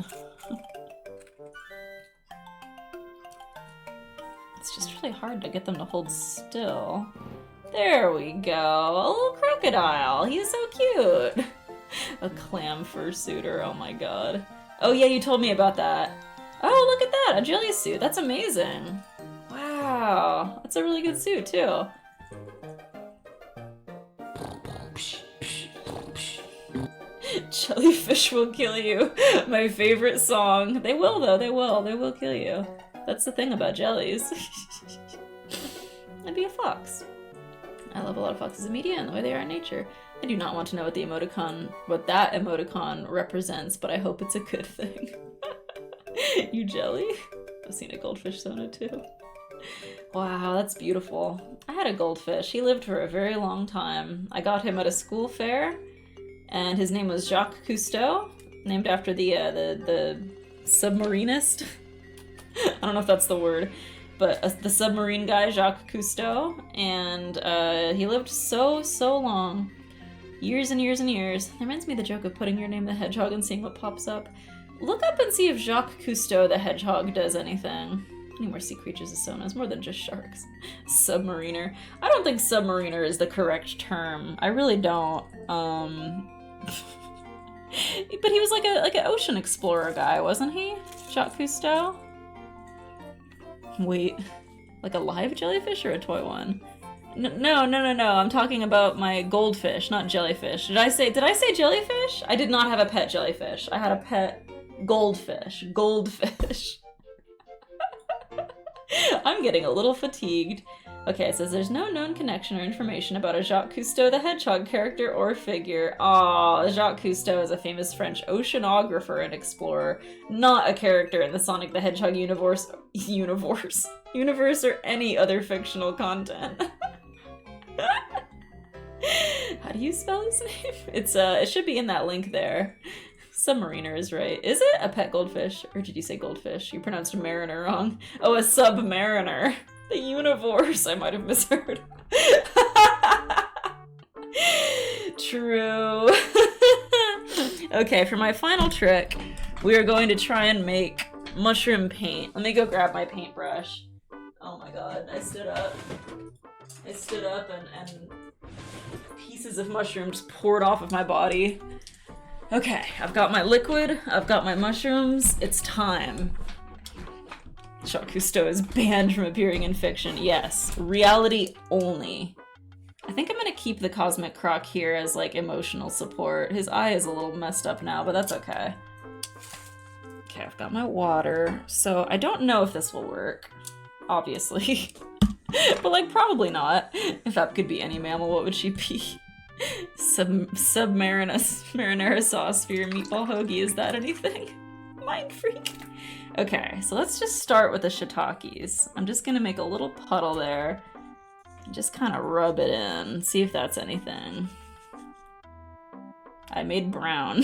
It's just really hard to get them to hold still. There we go. A little crocodile. He's so cute. A clam fursuiter. Oh my god. Oh yeah, you told me about that. Oh, look at that. A jelly suit. That's amazing. Wow. That's a really good suit, too. Jellyfish will kill you. My favorite song. They will, though. They will. They will kill you. That's the thing about jellies. I'd be a fox. I love a lot of foxes in media and the way they are in nature. I do not want to know what that emoticon represents, but I hope it's a good thing. You jelly? I've seen a goldfish Sona too. Wow, that's beautiful. I had a goldfish. He lived for a very long time. I got him at a school fair, and his name was Jacques Cousteau, named after the submarinist. I don't know if that's the word, but the submarine guy, Jacques Cousteau, and he lived so long. Years and years and years. That reminds me of the joke of putting your name the hedgehog and seeing what pops up. Look up and see if Jacques Cousteau the hedgehog does anything. Any more sea creatures is so known. It's more than just sharks. Submariner. I don't think submariner is the correct term. I really don't. But he was like an ocean explorer guy, wasn't he? Jacques Cousteau? Wait. Like a live jellyfish or a toy one? No. I'm talking about my goldfish, not jellyfish. Did I say jellyfish? I did not have a pet jellyfish. I had a pet goldfish. Goldfish. I'm getting a little fatigued. Okay, it says there's no known connection or information about a Jacques Cousteau the Hedgehog character or figure. Aw, Jacques Cousteau is a famous French oceanographer and explorer, not a character in the Sonic the Hedgehog universe or any other fictional content. How do you spell his name? It should be in that link there. Submariner is right. Is it a pet goldfish? Or did you say goldfish? You pronounced mariner wrong. Oh, a submariner. The universe. I might have misheard. True. Okay, for my final trick, we are going to try and make mushroom paint. Let me go grab my paintbrush. Oh my god, I stood up and pieces of mushrooms poured off of my body. Okay, I've got my liquid, I've got my mushrooms, it's time. Jacques Cousteau is banned from appearing in fiction. Yes, reality only. I think I'm gonna keep the Cosmic Croc here as like emotional support. His eye is a little messed up now, but that's okay. Okay, I've got my water. So I don't know if this will work, obviously. But like, probably not. If that could be any mammal, what would she be? Marinara sauce for your meatball hoagie. Is that anything? Mind freak. Okay, so let's just start with the shiitakes. I'm just gonna make a little puddle there. And just kind of rub it in. See if that's anything. I made brown.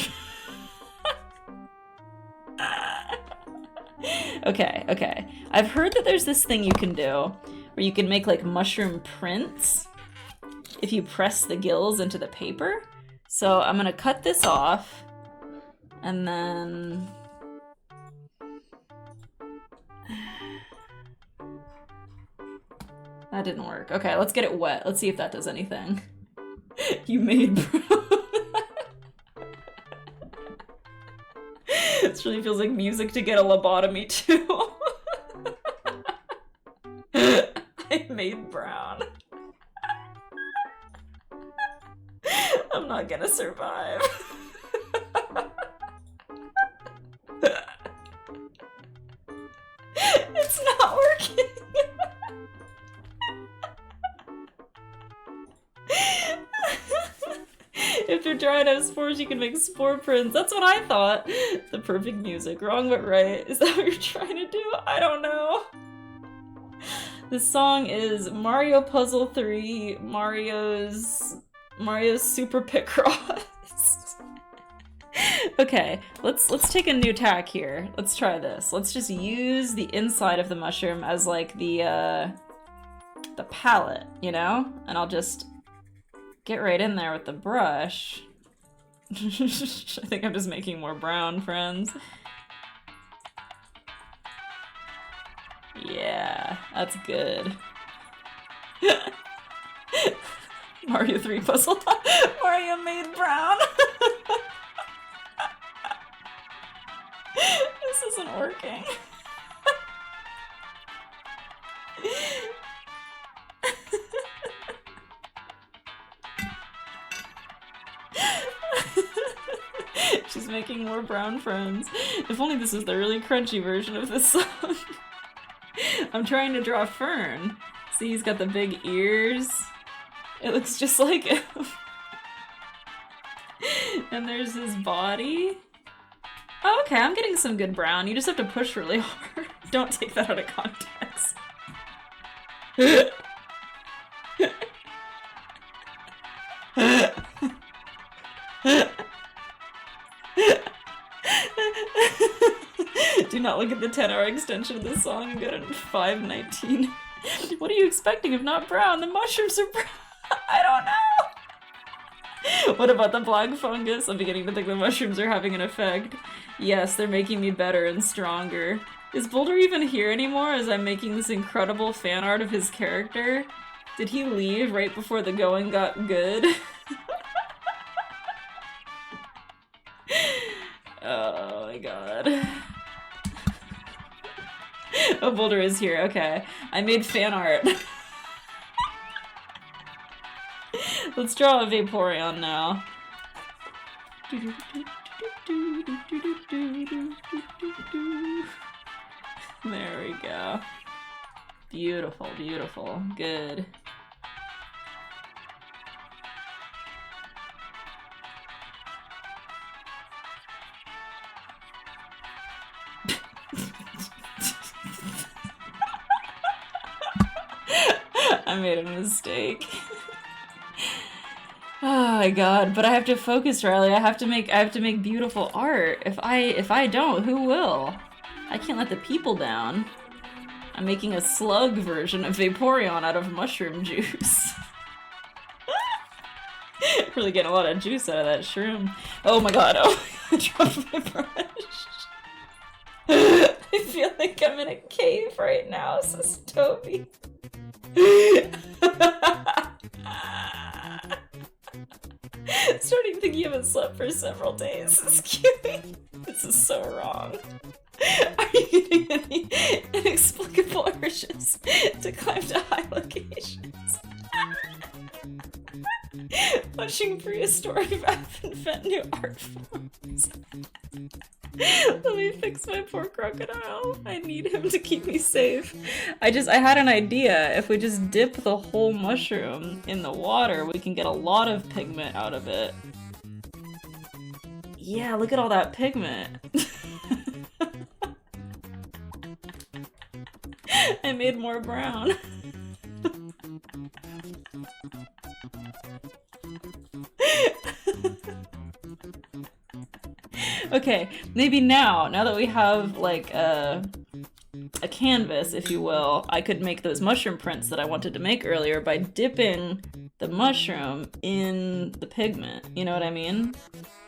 Okay. I've heard that there's this thing you can do where you can make like mushroom prints if you press the gills into the paper. So I'm gonna cut this off and then that didn't work. Okay, let's get it wet. Let's see if that does anything. You made brown. This really feels like music to get a lobotomy too. I made brown. I'm not gonna survive. It's not working. If you're trying to have spores, you can make spore prints. That's what I thought. The perfect music. Wrong but right. Is that what you're trying to do? I don't know. This song is Mario Puzzle 3, Mario's Super Picross. Okay, let's take a new tack here. Let's try this. Let's just use the inside of the mushroom as like the palette, you know? And I'll just get right in there with the brush. I think I'm just making more brown, friends. Yeah, that's good. Mario 3 puzzle. Mario made brown. This isn't working. She's making more brown friends. If only this was the really crunchy version of this song. I'm trying to draw Fern. See, he's got the big ears. It looks just like him. And there's his body. Oh, okay, I'm getting some good brown. You just have to push really hard. Don't take that out of context. not look at the 10-hour extension of the song and go to 5:19. What are you expecting if not brown? The mushrooms are brown. I don't know. What about the black fungus? I'm beginning to think the mushrooms are having an effect. Yes, they're making me better and stronger. Is Boulder even here anymore as I'm making this incredible fan art of his character? Did he leave right before the going got good? Oh my god. Oh, Boulder is here. Okay. I made fan art. Let's draw a Vaporeon now. There we go. Beautiful, beautiful. Good. I made a mistake. Oh my god, but I have to focus, Riley. I have to make beautiful art. If I don't, who will? I can't let the people down. I'm making a slug version of Vaporeon out of mushroom juice. Really getting a lot of juice out of that shroom. Oh my god, oh I dropped my brush. I feel like I'm in a cave right now, says Toby. Starting to think you haven't slept for several days. This is cute. This is so wrong. Are you getting any inexplicable urges to climb to high locations? Watching prehistoric Bath and Fen new art forms. Let me fix my poor crocodile. I need him to keep me safe. I had an idea. If we just dip the whole mushroom in the water, we can get a lot of pigment out of it. Yeah, look at all that pigment. I made more brown. Okay, maybe now that we have like a canvas, if you will, I could make those mushroom prints that I wanted to make earlier by dipping the mushroom in the pigment. You know what I mean?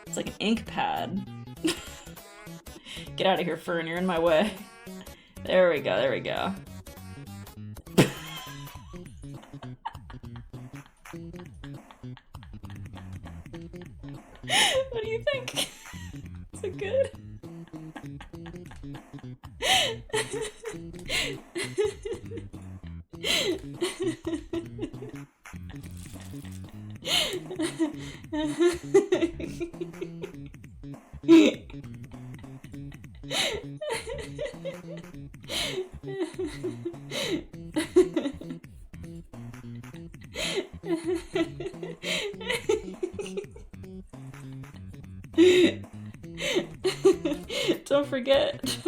It's like an ink pad. Get out of here, Fern, you're in my way. There we go, there we go. What do you think? Is it good?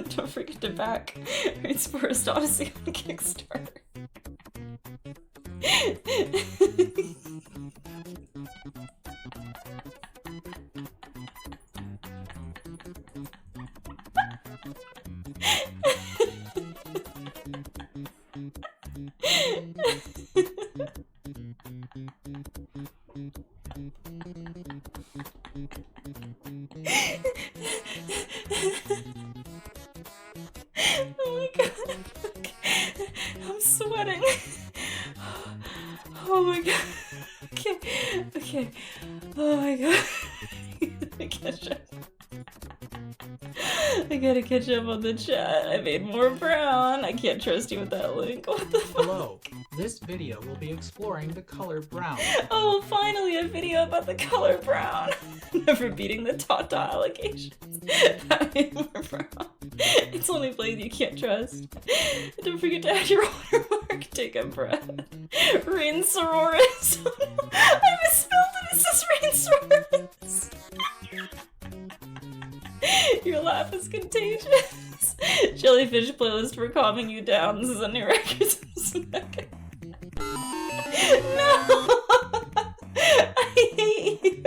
Don't forget to back Raid's Forest Odyssey on Kickstarter. Oh my god. I'm sweating. Oh my god. Okay. Oh my god. I gotta catch up on the chat. I made more brown. I can't trust you with that link. What the fuck? Hello. This video will be exploring the color brown. Oh, finally a video about the color brown. Never beating the Tata allegations. I made more brown. It's only Blade you can't trust. Don't forget to add your watermark. Take a breath. Rain Sororis. I misspelled it. It says Rain Sororis. Your laugh is contagious. Jellyfish playlist for calming you down. This is a new record. No! I hate you.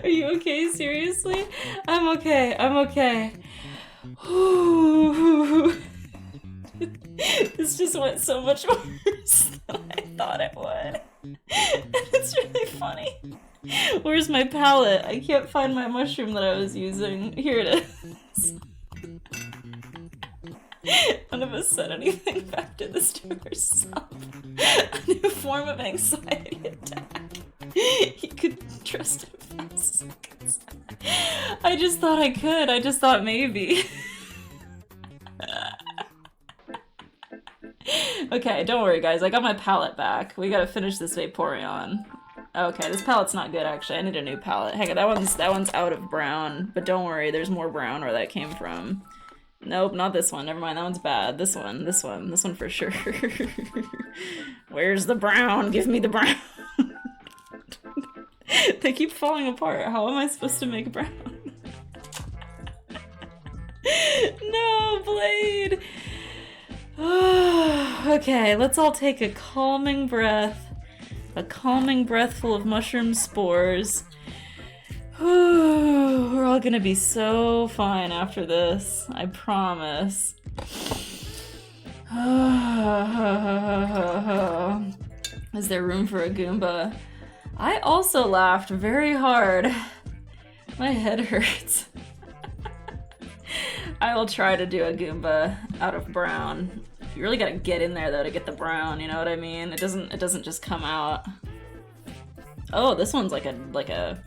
Are you okay? Seriously? I'm okay. This just went so much worse than I thought it would. It's really funny. Where's my palette? I can't find my mushroom that I was using. Here it is. None of us said anything back to this to ourselves. A new form of anxiety attack. He could trust him fast. I just thought I could. I just thought maybe. Okay, don't worry guys, I got my palette back. We gotta finish this Vaporeon. Okay, this palette's not good actually. I need a new palette. Hang on, that one's out of brown, but don't worry, there's more brown where that came from. Nope, not this one. Never mind, that one's bad. This one for sure. Where's the brown? Give me the brown. They keep falling apart. How am I supposed to make brown? No, Blade! Okay, let's all take a calming breath. A calming breath full of mushroom spores. We're all gonna be so fine after this. I promise. Is there room for a Goomba? I also laughed very hard. My head hurts. I will try to do a Goomba out of brown. You really gotta get in there though to get the brown, you know what I mean? It doesn't just come out. Oh, this one's like a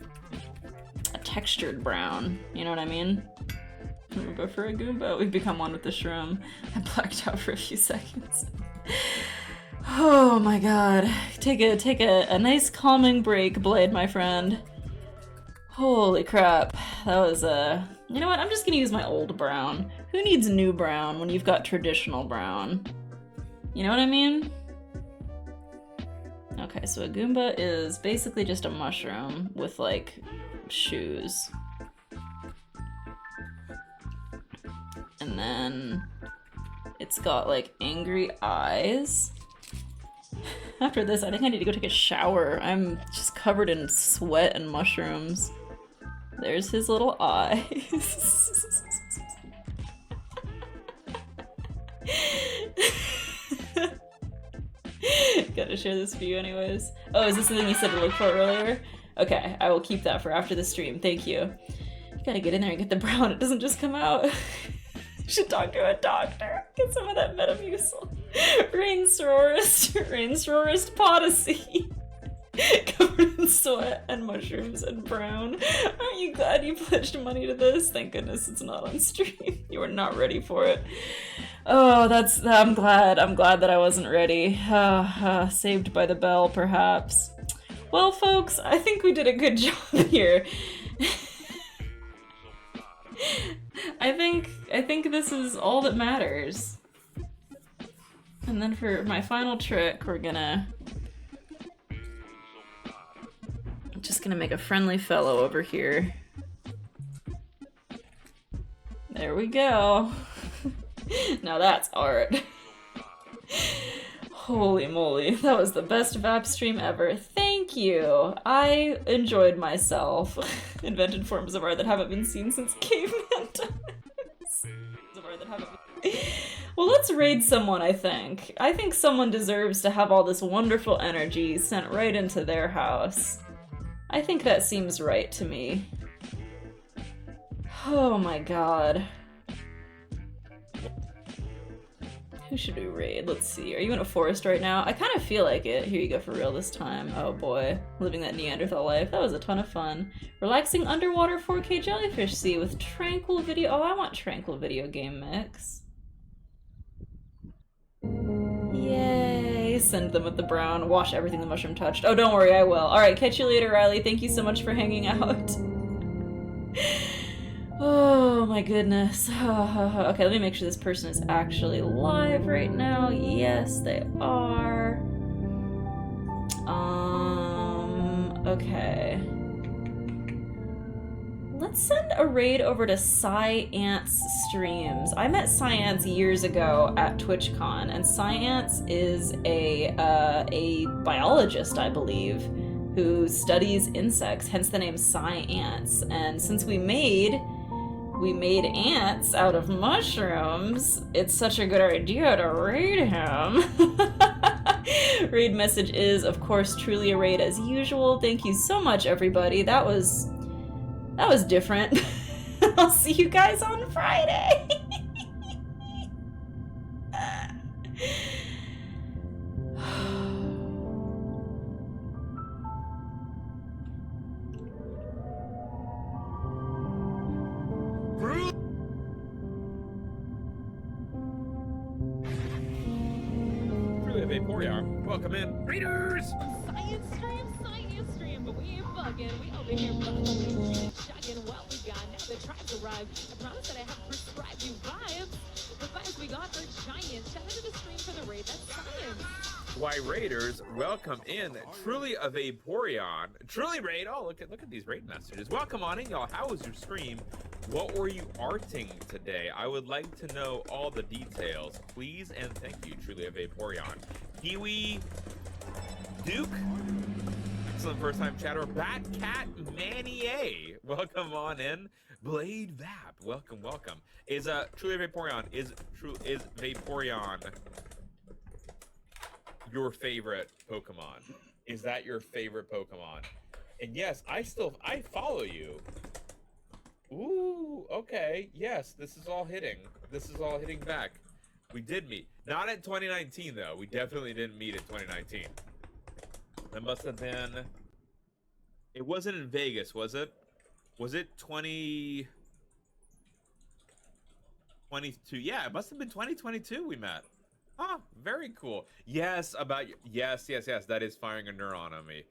textured brown, you know what I mean? Goomba for a Goomba. We've become one with the shroom. I blacked out for a few seconds. Oh my god. Take a nice calming break, Blade, my friend. Holy crap. That was you know what? I'm just gonna use my old brown. Who needs new brown when you've got traditional brown? You know what I mean? Okay, so a Goomba is basically just a mushroom with, like, shoes. And then it's got, like, angry eyes. After this, I think I need to go take a shower. I'm just covered in sweat and mushrooms. There's his little eyes. Gotta share this view anyways. Oh, is this the thing you said to look for earlier? Okay, I will keep that for after the stream. Thank you. You gotta get in there and get the brown. It doesn't just come out. You should talk to a doctor. Get some of that Metamucil. Rain sororist potacy. Covered in sweat and mushrooms and brown. Aren't you glad you pledged money to this? Thank goodness it's not on stream. You were not ready for it. Oh, I'm glad that I wasn't ready. Saved by the bell, perhaps. Well, folks, I think we did a good job here. I think this is all that matters. And then for my final trick, we're just gonna make a friendly fellow over here. There we go. Now that's art. Holy moly, that was the best VAP stream ever. Thank you. I enjoyed myself. Invented forms of art that haven't been seen since caveman times. Well, let's raid someone, I think. I think someone deserves to have all this wonderful energy sent right into their house. I think that seems right to me. Oh my god. Who should we raid? Let's see. Are you in a forest right now? I kind of feel like it. Here you go for real this time. Oh boy. Living that Neanderthal life. That was a ton of fun. Relaxing underwater 4K jellyfish sea with tranquil video. Oh, I want tranquil video game mix. Yay. Send them with the brown. Wash everything the mushroom touched. Oh, don't worry, I will. Alright, catch you later, Riley. Thank you so much for hanging out. Oh my goodness. Okay, let me make sure this person is actually live right now. Yes, they are. Okay. Let's send a raid over to Science Streams. I met Science years ago at TwitchCon, and Science is a biologist, I believe, who studies insects, hence the name Science. And since we made We made ants out of mushrooms. It's such a good idea to raid him. Raid message is, of course, truly a raid as usual. Thank you so much, everybody. That was different. I'll see you guys on Friday. Vaporeon, welcome in. Raiders! Science stream, but we ain't bugging. We over here bugging, chugging what we got. Now the tribes arrived. I promise that I have prescribed you vibes. The vibes we got are giant. Shout out to the stream for the raid. That's science. Why, Raiders, welcome in. Truly a Vaporeon. Truly raid. Oh, look at these raid messages. Welcome on in, y'all. How was your stream? What were you arting today? I would like to know all the details, please, and thank you. Truly a Vaporeon. Kiwi Duke. Excellent first time chatter. Bat Cat Manier. Welcome on in. Blade Vap. Welcome. Is Truly a Vaporeon is Vaporeon your favorite Pokemon? Is that your favorite Pokemon? And yes, I follow you. Ooh, okay. Yes, this is all hitting. This is all hitting back. We did meet. Not in 2019 though. We definitely didn't meet in 2019. That must have been. It wasn't in Vegas, was it? Was it 2022? Yeah, it must have been 2022 we met. Huh, very cool. Yes, yes, that is firing a neuron on me.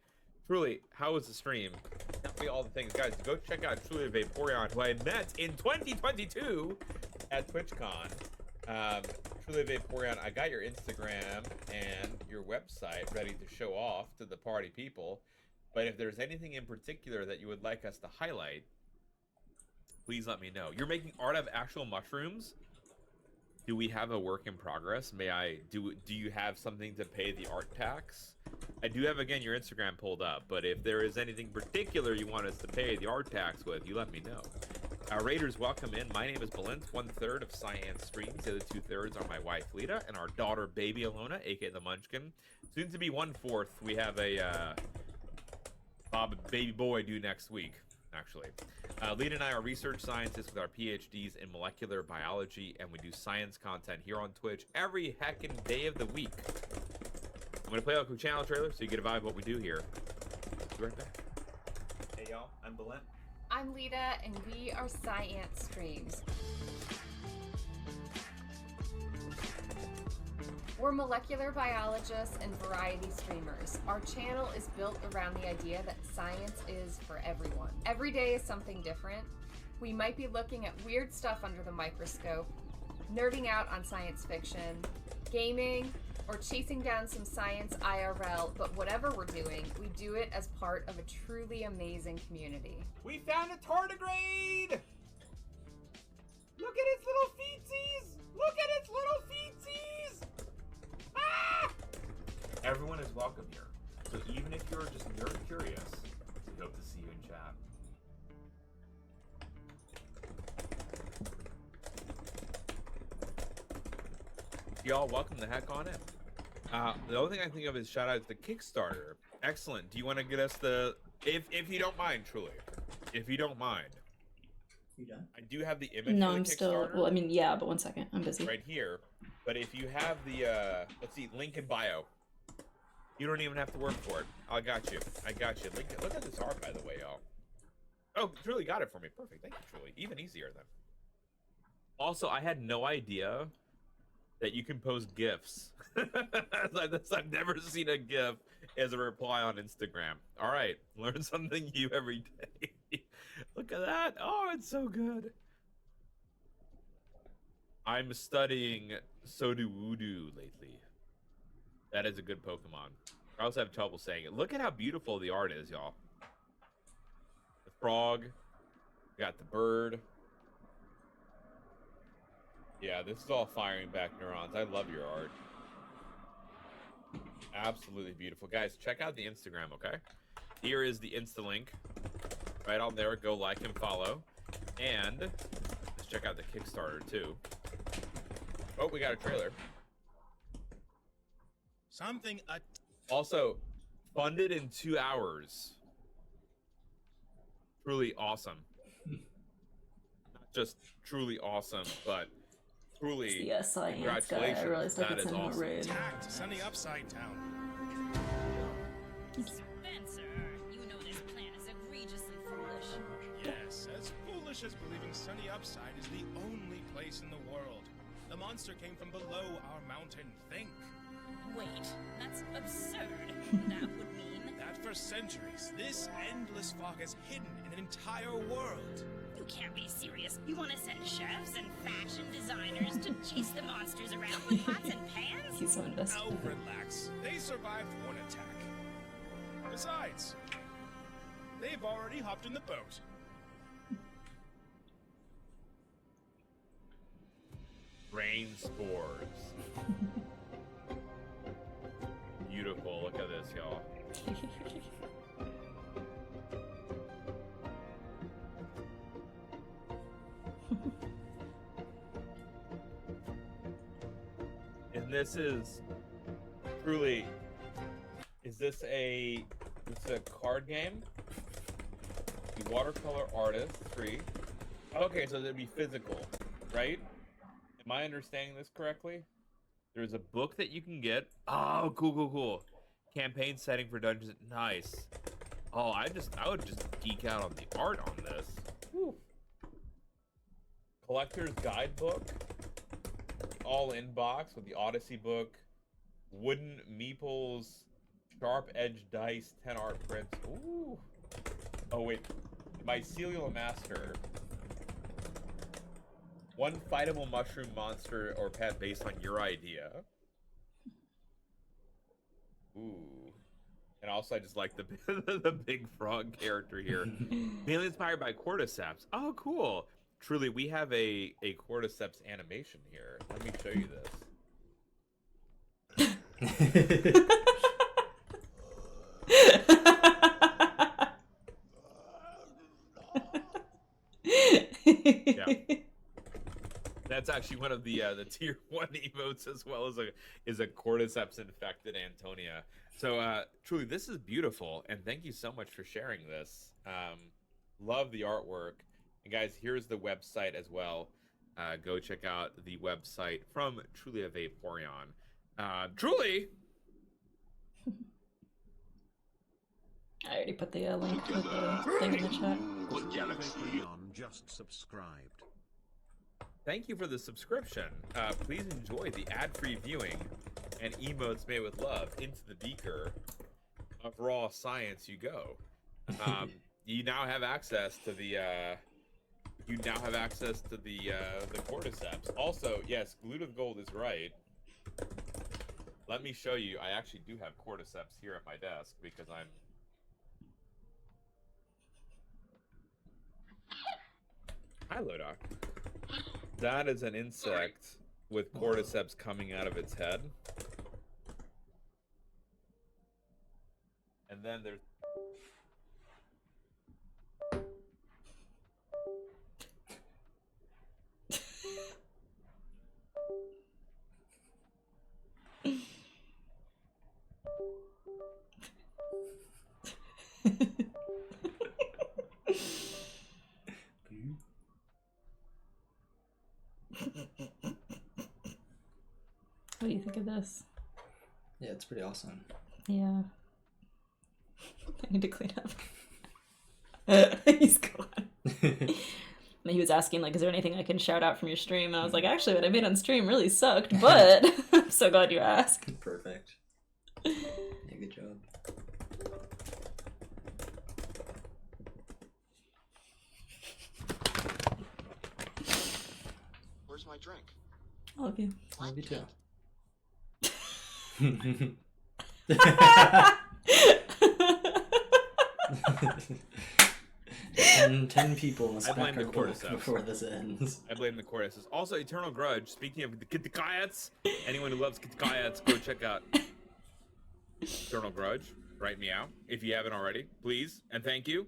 Truly, how was the stream? Tell me all the things. Guys, go check out Truly Vaporeon, who I met in 2022 at TwitchCon. Truly Vaporeon, I got your Instagram and your website ready to show off to the party people. But if there's anything in particular that you would like us to highlight, please let me know. You're making art of actual mushrooms? Do we have a work in progress? Do you have something to pay the art tax? I do have, again, your Instagram pulled up, but if there is anything particular you want us to pay the art tax with, you let me know. Raiders, welcome in. My name is Balint, 1/3 of Cyan Streams. The other 2/3 are my wife, Lita, and our daughter, baby Alona, aka the Munchkin. Soon to be 1/4. We have a baby boy due next week, actually. Lita and I are research scientists with our PhDs in molecular biology, and we do science content here on Twitch every heckin' day of the week. I'm gonna play a quick channel trailer so you get a vibe of what we do here. Be right back. Hey y'all, I'm Balint. I'm Lita, and we are Science Streams. We're molecular biologists and variety streamers. Our channel is built around the idea that science is for everyone. Every day is something different. We might be looking at weird stuff under the microscope, nerding out on science fiction, gaming, or chasing down some science IRL, but whatever we're doing, we do it as part of a truly amazing community. We found a tardigrade! Look at its little feetsies! Look at its little feetsies! Ah! Everyone is welcome here. So even if you're just nerd curious, we hope to see you in chat. Y'all, welcome the heck on in. The only thing I think of is shout out to the Kickstarter. Excellent. Do you want to get us the, if you don't mind, truly, if you don't mind. You done? I do have the image. No, for the I'm still. Kickstarter Well, I mean, yeah, but 1 second, I'm busy. right here. But if you have the, let's see, link in bio. You don't even have to work for it. I got you. Link, look at this art, by the way, y'all. Oh, Truly got it for me. Perfect. Thank you, Truly. Even easier then. Also, I had no idea that you can post GIFs. I've never seen a GIF as a reply on Instagram. All right, learn something new every day. Look at that. Oh, it's so good. I'm studying Sudowoodo lately. That is a good Pokemon. I also have trouble saying it. Look at how beautiful the art is, y'all. The frog. We got the bird. Yeah, this is all firing back neurons. I love your art. Absolutely beautiful. Guys, check out the Instagram, okay? Here is the Insta link. Right on there. Go like and follow. And check out the Kickstarter too. Oh, we got a trailer. Something Also, funded in 2 hours. Truly awesome. Not just truly awesome, but truly The science guy. I congratulations. realized I That could is send him a awesome. raid. attacked Sunny Upside Town. Spencer, you know this plan is egregiously foolish. Yes, as foolish as believing Sunny Upside is the only place in the world. The monster came from below our mountain. Think Wait, that's absurd. That would mean that for centuries, this endless fog has hidden in an entire world. you can't be serious. You want to send chefs and fashion designers to chase the monsters around with pots and pans? He's so invested. Now relax. They survived one attack. Besides, they've already hopped in the boat. Rain spores. Beautiful. Look at this, y'all. And this is truly. Is this a card game? The watercolor artist free. Okay, so it'd be physical, right? Am I understanding this correctly? There's a book that you can get. Oh, cool. Campaign setting for Dungeons. Nice. Oh, I would just geek out on the art on this. Whew. Collector's guidebook. All-in box with the Odyssey book. Wooden meeples. Sharp edge dice. 10 art prints. Ooh. Oh, wait. Mycelial Master. One fightable mushroom monster or pet based on your idea. Ooh. And also I just like the the big frog character here. Mainly inspired by cordyceps. Oh, cool. Truly, we have a cordyceps animation here. Let me show you this. Yeah. That's actually one of the tier 1 emotes, as well as a cordyceps infected Antonia. So truly, this is beautiful, and thank you so much for sharing this. Love the artwork, and guys, here's the website as well. Go check out the website from Truly a Vaporeon. Truly. I already put the link for the thing in the chat. Vaporeon just subscribed. Thank you for the subscription. Please enjoy the ad-free viewing and emotes made with love. Into the beaker of raw science you go. You now have access to the the cordyceps. Also, yes, Glue to the Gold is right. Let me show you. I actually do have cordyceps here at my desk because I'm. Hi, Lodoc. That is an insect with cordyceps coming out of its head. And then there's... What do you think of this? Yeah, it's pretty awesome. Yeah. I need to clean up. He's gone. And he was asking, like, is there anything I can shout out from your stream? And I was like, actually, what I made on stream really sucked, but I'm so glad you asked. Perfect. Yeah, good job. Where's my drink? I love you. Love you too. 10 people must I blame back our the book cordyceps. before this ends. I blame the cordyceps. Also, Eternal Grudge. Speaking of the Kitkayats, anyone who loves Kitkayats, go check out Eternal Grudge. Write me out if you haven't already, please, and thank you.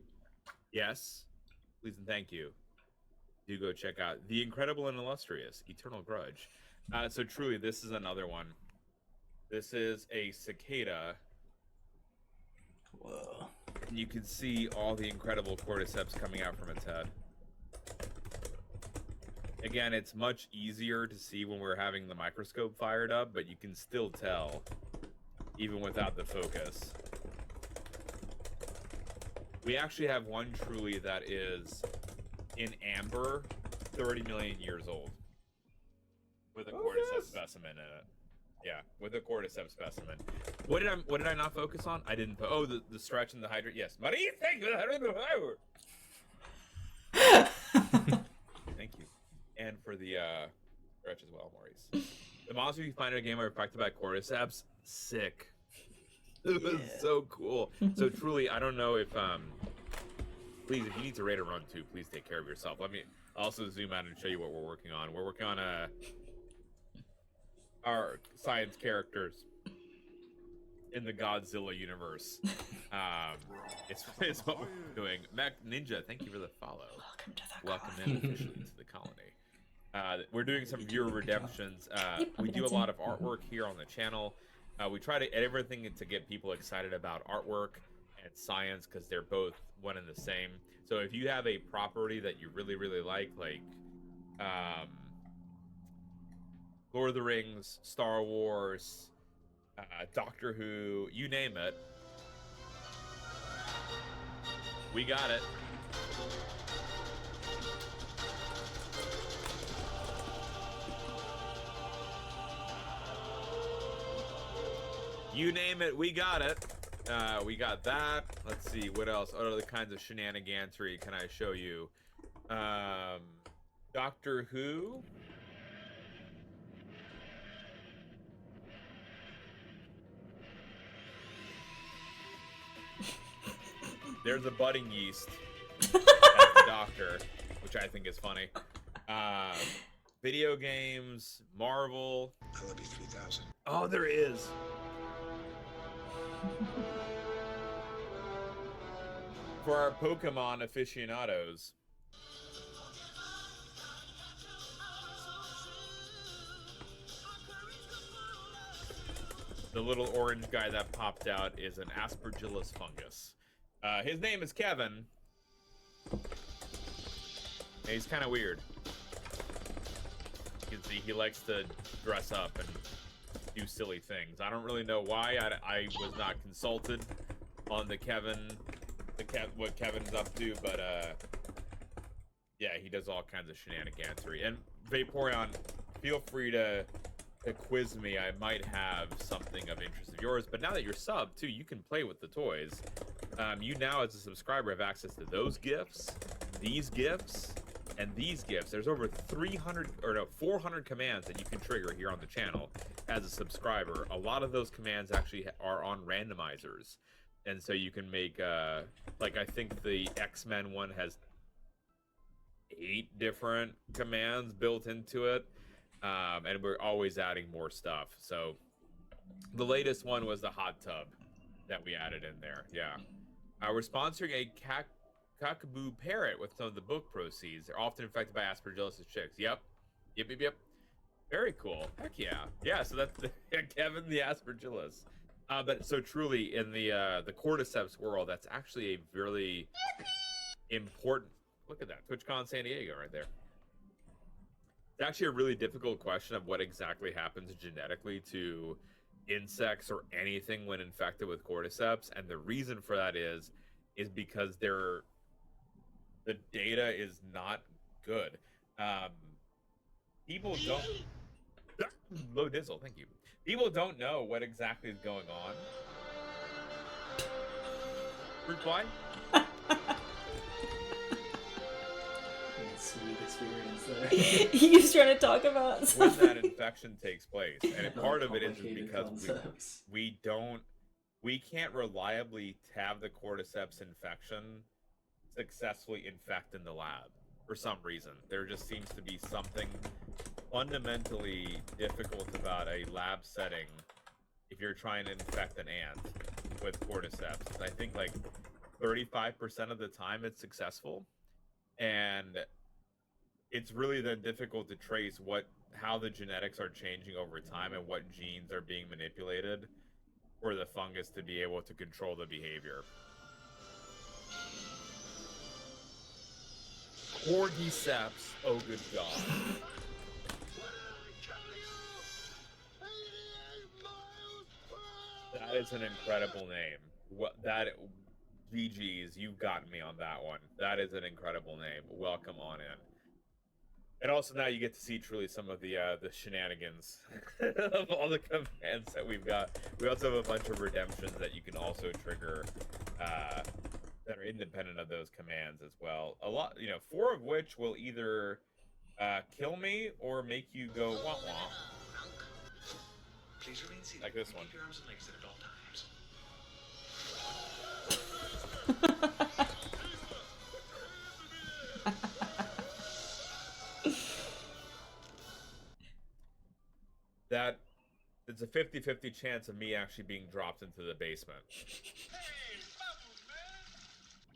Yes, please and thank you. do go check out The Incredible and Illustrious, Eternal Grudge. So truly, this is another one. This is a cicada. Whoa. And you can see all the incredible cordyceps coming out from its head. Again, it's much easier to see when we're having the microscope fired up, but you can still tell, even without the focus. We actually have one truly that is in amber, 30 million years old, with a cordyceps specimen in it. Yeah, with a cordyceps specimen. What did I not focus on? I didn't. Oh, the stretch and the hydrate. Yes, Marie, thank you. Thank you, and for the stretch as well, Maurice. The monster you find in a game are affected by cordyceps. Sick. It was so cool. So truly, I don't know if please, if you need to rate a run too, please take care of yourself. Let me also zoom out and show you what we're working on. We're working on our science characters in the Godzilla universe. It's what we're doing. Mac Ninja, thank you for the follow. Welcome to the Welcome in officially to the colony. We're doing some viewer redemptions. We do a lot of artwork here on the channel. We try to edit everything to get people excited about artwork and science because they're both one and the same. So if you have a property that you really, really like Lord of the Rings, Star Wars, Doctor Who, you name it, we got it. You name it, we got it. We got that. Let's see, what else? What other kinds of shenaniganry can I show you? Doctor Who. There's a budding yeast as the doctor, which I think is funny. Video games, Marvel. LB 3000. Oh, there is. For our Pokemon aficionados. The little orange guy that popped out is an Aspergillus fungus. His name is Kevin. And he's kind of weird. You can see he likes to dress up and do silly things. I don't really know why. I was not consulted on what Kevin's up to, but yeah, he does all kinds of shenaniganry. And Vaporeon, feel free to quiz me. I might have something of interest of yours. But now that you're sub too, you can play with the toys. You now, as a subscriber, have access to those gifts, these gifts, and these gifts. There's over 400 commands that you can trigger here on the channel as a subscriber. A lot of those commands actually are on randomizers, and so you can make like, I think the X-Men one has 8 different commands built into it, and we're always adding more stuff. So the latest one was the hot tub that we added in there. Yeah, we're sponsoring a cockaboo parrot with some of the book proceeds. They're often infected by Aspergillus chicks. Yep. Very cool. Heck yeah. Yeah, so that's Kevin the Aspergillus. But so truly, in the cordyceps world, that's actually a really important... Look at that. TwitchCon San Diego right there. It's actually a really difficult question of what exactly happens genetically to insects or anything when infected with cordyceps. And the reason for that is because the data is not good. People don't... Low Dizzle, thank you. People don't know what exactly is going on. Fruit fly? Sweet experience there. He's trying to talk about when something. that infection takes place, and part of it is because we can't reliably have the cordyceps infection successfully infect in the lab for some reason. There just seems to be something fundamentally difficult about a lab setting if you're trying to infect an ant with cordyceps. I think like 35% of the time it's successful, and it's really then difficult to trace how the genetics are changing over time and what genes are being manipulated for the fungus to be able to control the behavior. Cordyceps, oh good god. That is an incredible name. GG's, you've gotten me on that one. That is an incredible name. Welcome on in. And also now you get to see truly some of the shenanigans of all the commands that we've got. We also have a bunch of redemptions that you can also trigger that are independent of those commands as well. A lot, 4 of which will either kill me or make you go wah wah. Please remain seated. Like this one. Keep your arms and legs at all times. That it's a 50-50 chance of me actually being dropped into the basement.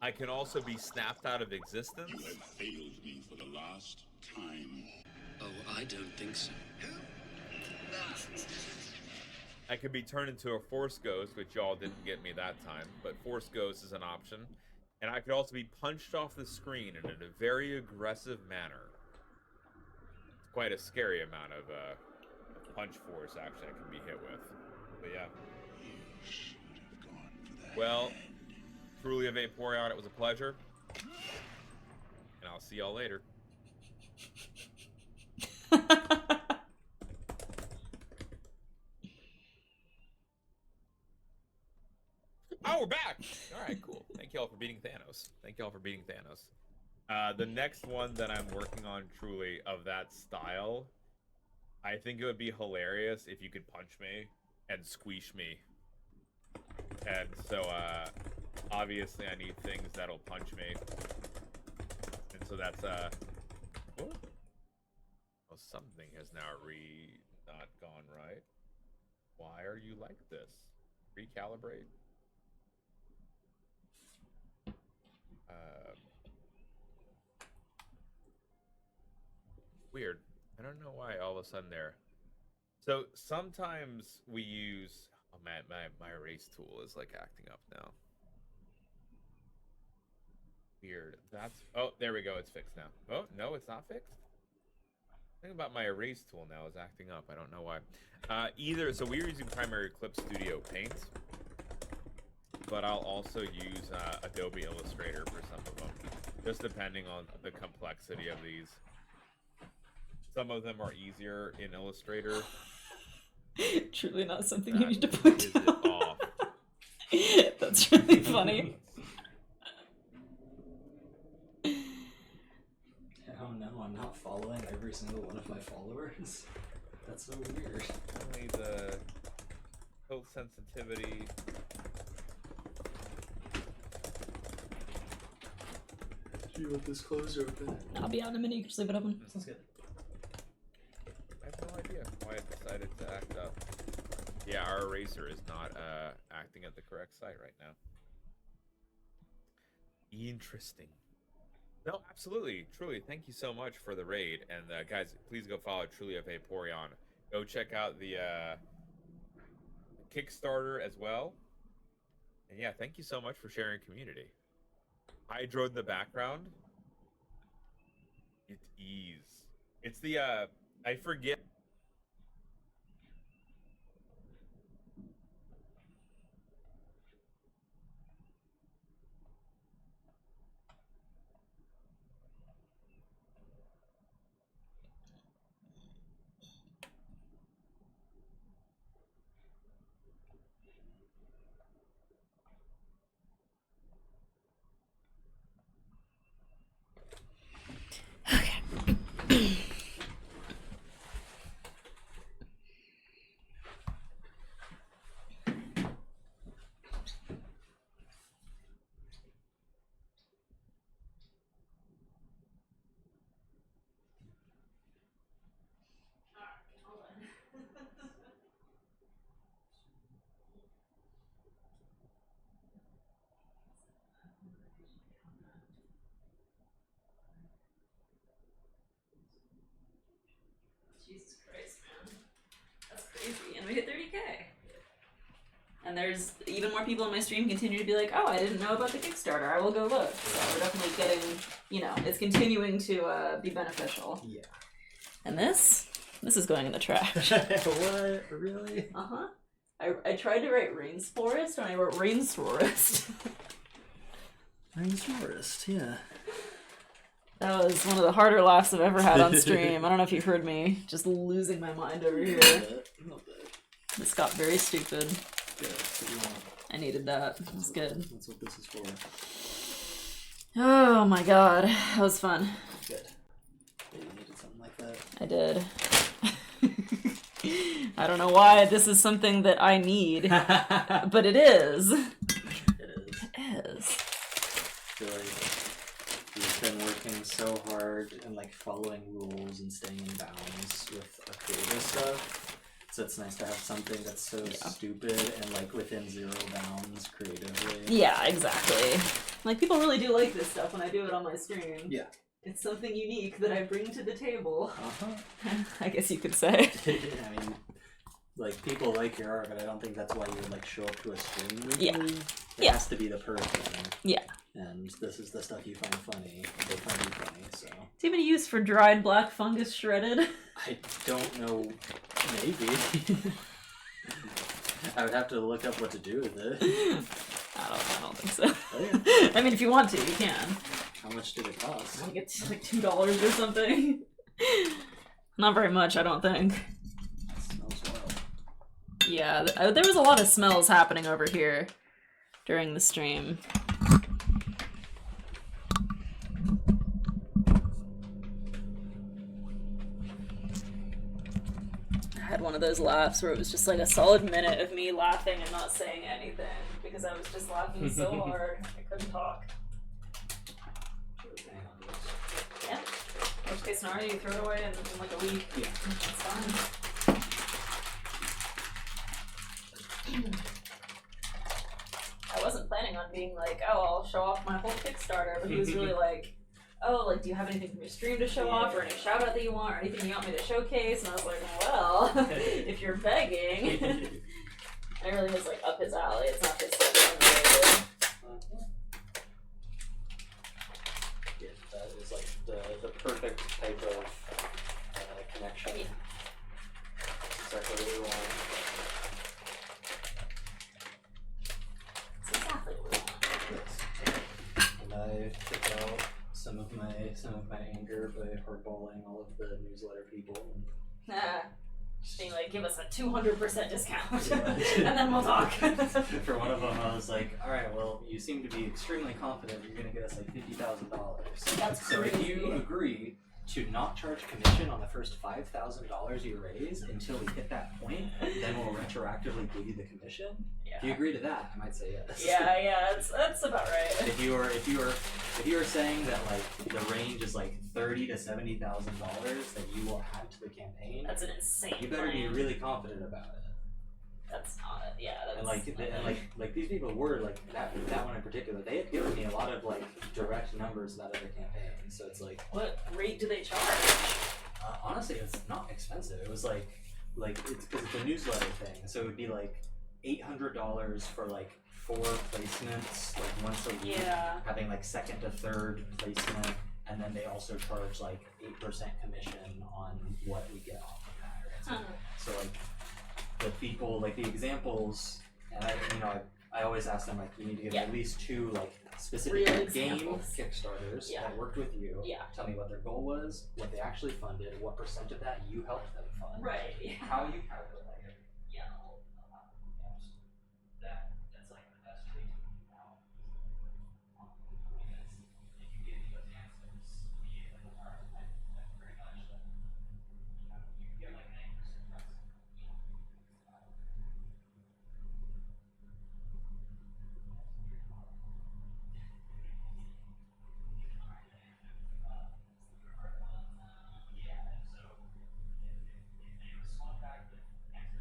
I can also be snapped out of existence. You have failed me for the last time. Oh, I don't think so. I could be turned into a Force Ghost, which y'all didn't get me that time, but Force Ghost is an option. And I could also be punched off the screen in a very aggressive manner. It's quite a scary amount of punch force, actually, I can be hit with. But yeah. You should have gone for that. Well, truly a Vaporeon, it was a pleasure. And I'll see y'all later. Oh, we're back! Alright, cool. Thank y'all for beating Thanos. The next one that I'm working on, truly, of that style, I think it would be hilarious if you could punch me and squeeze me. And so, obviously I need things that'll punch me. And so that's, oh, something has now not gone right. Why are you like this? Recalibrate? Weird. I don't know why all of a sudden there. So sometimes we use. Oh man, my erase tool is like acting up now. Weird. That's. Oh, there we go. It's fixed now. Oh no, it's not fixed. The thing about my erase tool now is acting up. I don't know why. So we're using Primary Clip Studio Paint, but I'll also use Adobe Illustrator for some of them, just depending on the complexity of these. Some of them are easier in Illustrator. Truly not something That you need to point is it out. off. That's really funny. Oh no, I'm not following every single one of my followers. That's so weird. Only the tilt sensitivity. Do you want this closed or open? I'll be out in a minute. You can just leave it open. Sounds good. I have no idea why it decided to act up. Yeah, our eraser is not acting at the correct site right now. Interesting. No, absolutely. Truly, thank you so much for the raid. And guys, please go follow Truly a Vaporeon. Go check out the Kickstarter as well. And yeah, thank you so much for sharing community. Hydro in the background. It is. It's the I forget. we hit 30K. And there's even more people in my stream continue to be like, oh, I didn't know about the Kickstarter. I will go look. So we're definitely getting, it's continuing to be beneficial. Yeah. And this is going in the trash. What? Really? Uh-huh. I tried to write Rainforest, and I wrote Rainforest. Rainforest, yeah. That was one of the harder laughs I've ever had on stream. I don't know if you've heard me just losing my mind over here. This got very stupid. Yeah, that's what you want. I needed that. It was good. That's what this is for. Oh my god. That was fun. Good. You needed something like that. I did. I don't know why this is something that I need, but it is. It is. It is. I feel like you've been working so hard and like following rules and staying in bounds with our creative stuff. So it's nice to have something that's so stupid and like within zero bounds creatively. Yeah, exactly. Like people really do like this stuff when I do it on my stream. Yeah. It's something unique that I bring to the table. Uh-huh. I guess you could say. I mean, like people like your art, but I don't think that's why you would like show up to a stream weekly. Yeah. It has to be the person. Yeah. And this is the stuff you find funny. They find you funny, so. Do you have any use for dried black fungus shredded? I don't know. Maybe. I would have to look up what to do with it. I don't think so. Oh, yeah. I mean, if you want to, you can. How much did it cost? I think it's like $2 or something. Not very much, I don't think. That smells wild. Yeah, there was a lot of smells happening over here during the stream. I had one of those laughs where it was just like a solid minute of me laughing and not saying anything because I was just laughing so hard I couldn't talk. Yeah. Worst case scenario, you throw it away in like a week. Yeah. It's fine. I wasn't planning on being like, oh, I'll show off my whole Kickstarter, but he was really like, oh, like, do you have anything from your stream to show off, or any shout out that you want, or anything you want me to showcase? And I was like, well, if you're begging. I really was like up his alley. It's not just like unrelated. Yeah, that is like the perfect type of connection. Yeah. Exactly what we want. It's exactly what we want. Yes. And I took out some of my anger by hardballing all of the newsletter people. Just being like, give us a 200% discount, Yeah. and then we'll talk. For one of them, I was like, all right, well, you seem to be extremely confident you're going to get us like $50,000. That's so if crazy. you agree to not charge commission on the first $5,000 you raise until we hit that point, then we'll retroactively give you the commission. Yeah. If you agree to that, I might say yes. Yeah, that's about right. If you were saying that like the range is like $30,000 to $70,000 that you will add to the campaign, That's an insane you better be plan. really confident about it. That's not it. Yeah, that's And like these people were like that one in particular. They had given me a lot of like direct numbers about other campaigns. So it's like, what rate do they charge? honestly, it's not expensive. It was like it's because it's a newsletter thing. So it would be like $800 for like 4 placements, like once a week, Yeah. having like second to third placement, and then they also charge like 8% commission on what we get off of that. Right? So like the people, like the examples, and I always ask them like, you need to give me at least 2 like specific Real game examples. Kickstarters that worked with you. Yeah. Tell me what their goal was, what they actually funded, what percent of that you helped them fund, Right. Yeah. how you calculate it. Yeah. That's like the best way to do now. If you give me those answers, immediately, all right, I pretty much you get like 90% trust. Yeah, so if they respond back with X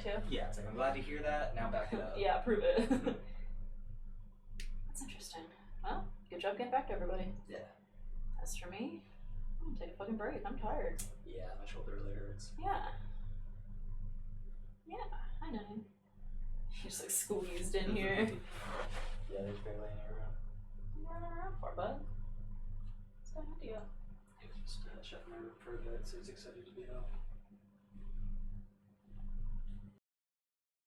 too? Yeah, it's like I'm glad to hear that. Now back it up. Yeah, prove it. That's interesting. Well, good job getting back to everybody. Yeah. As for me, I'm gonna take a fucking break. I'm tired. Yeah, my shoulder really hurts. Yeah. Yeah, I know. You're just like squeezed in here. Yeah, there's barely any room. You're running around for, bud. What's going on to you? He was just shut in my room for a bit, so he's excited to be out.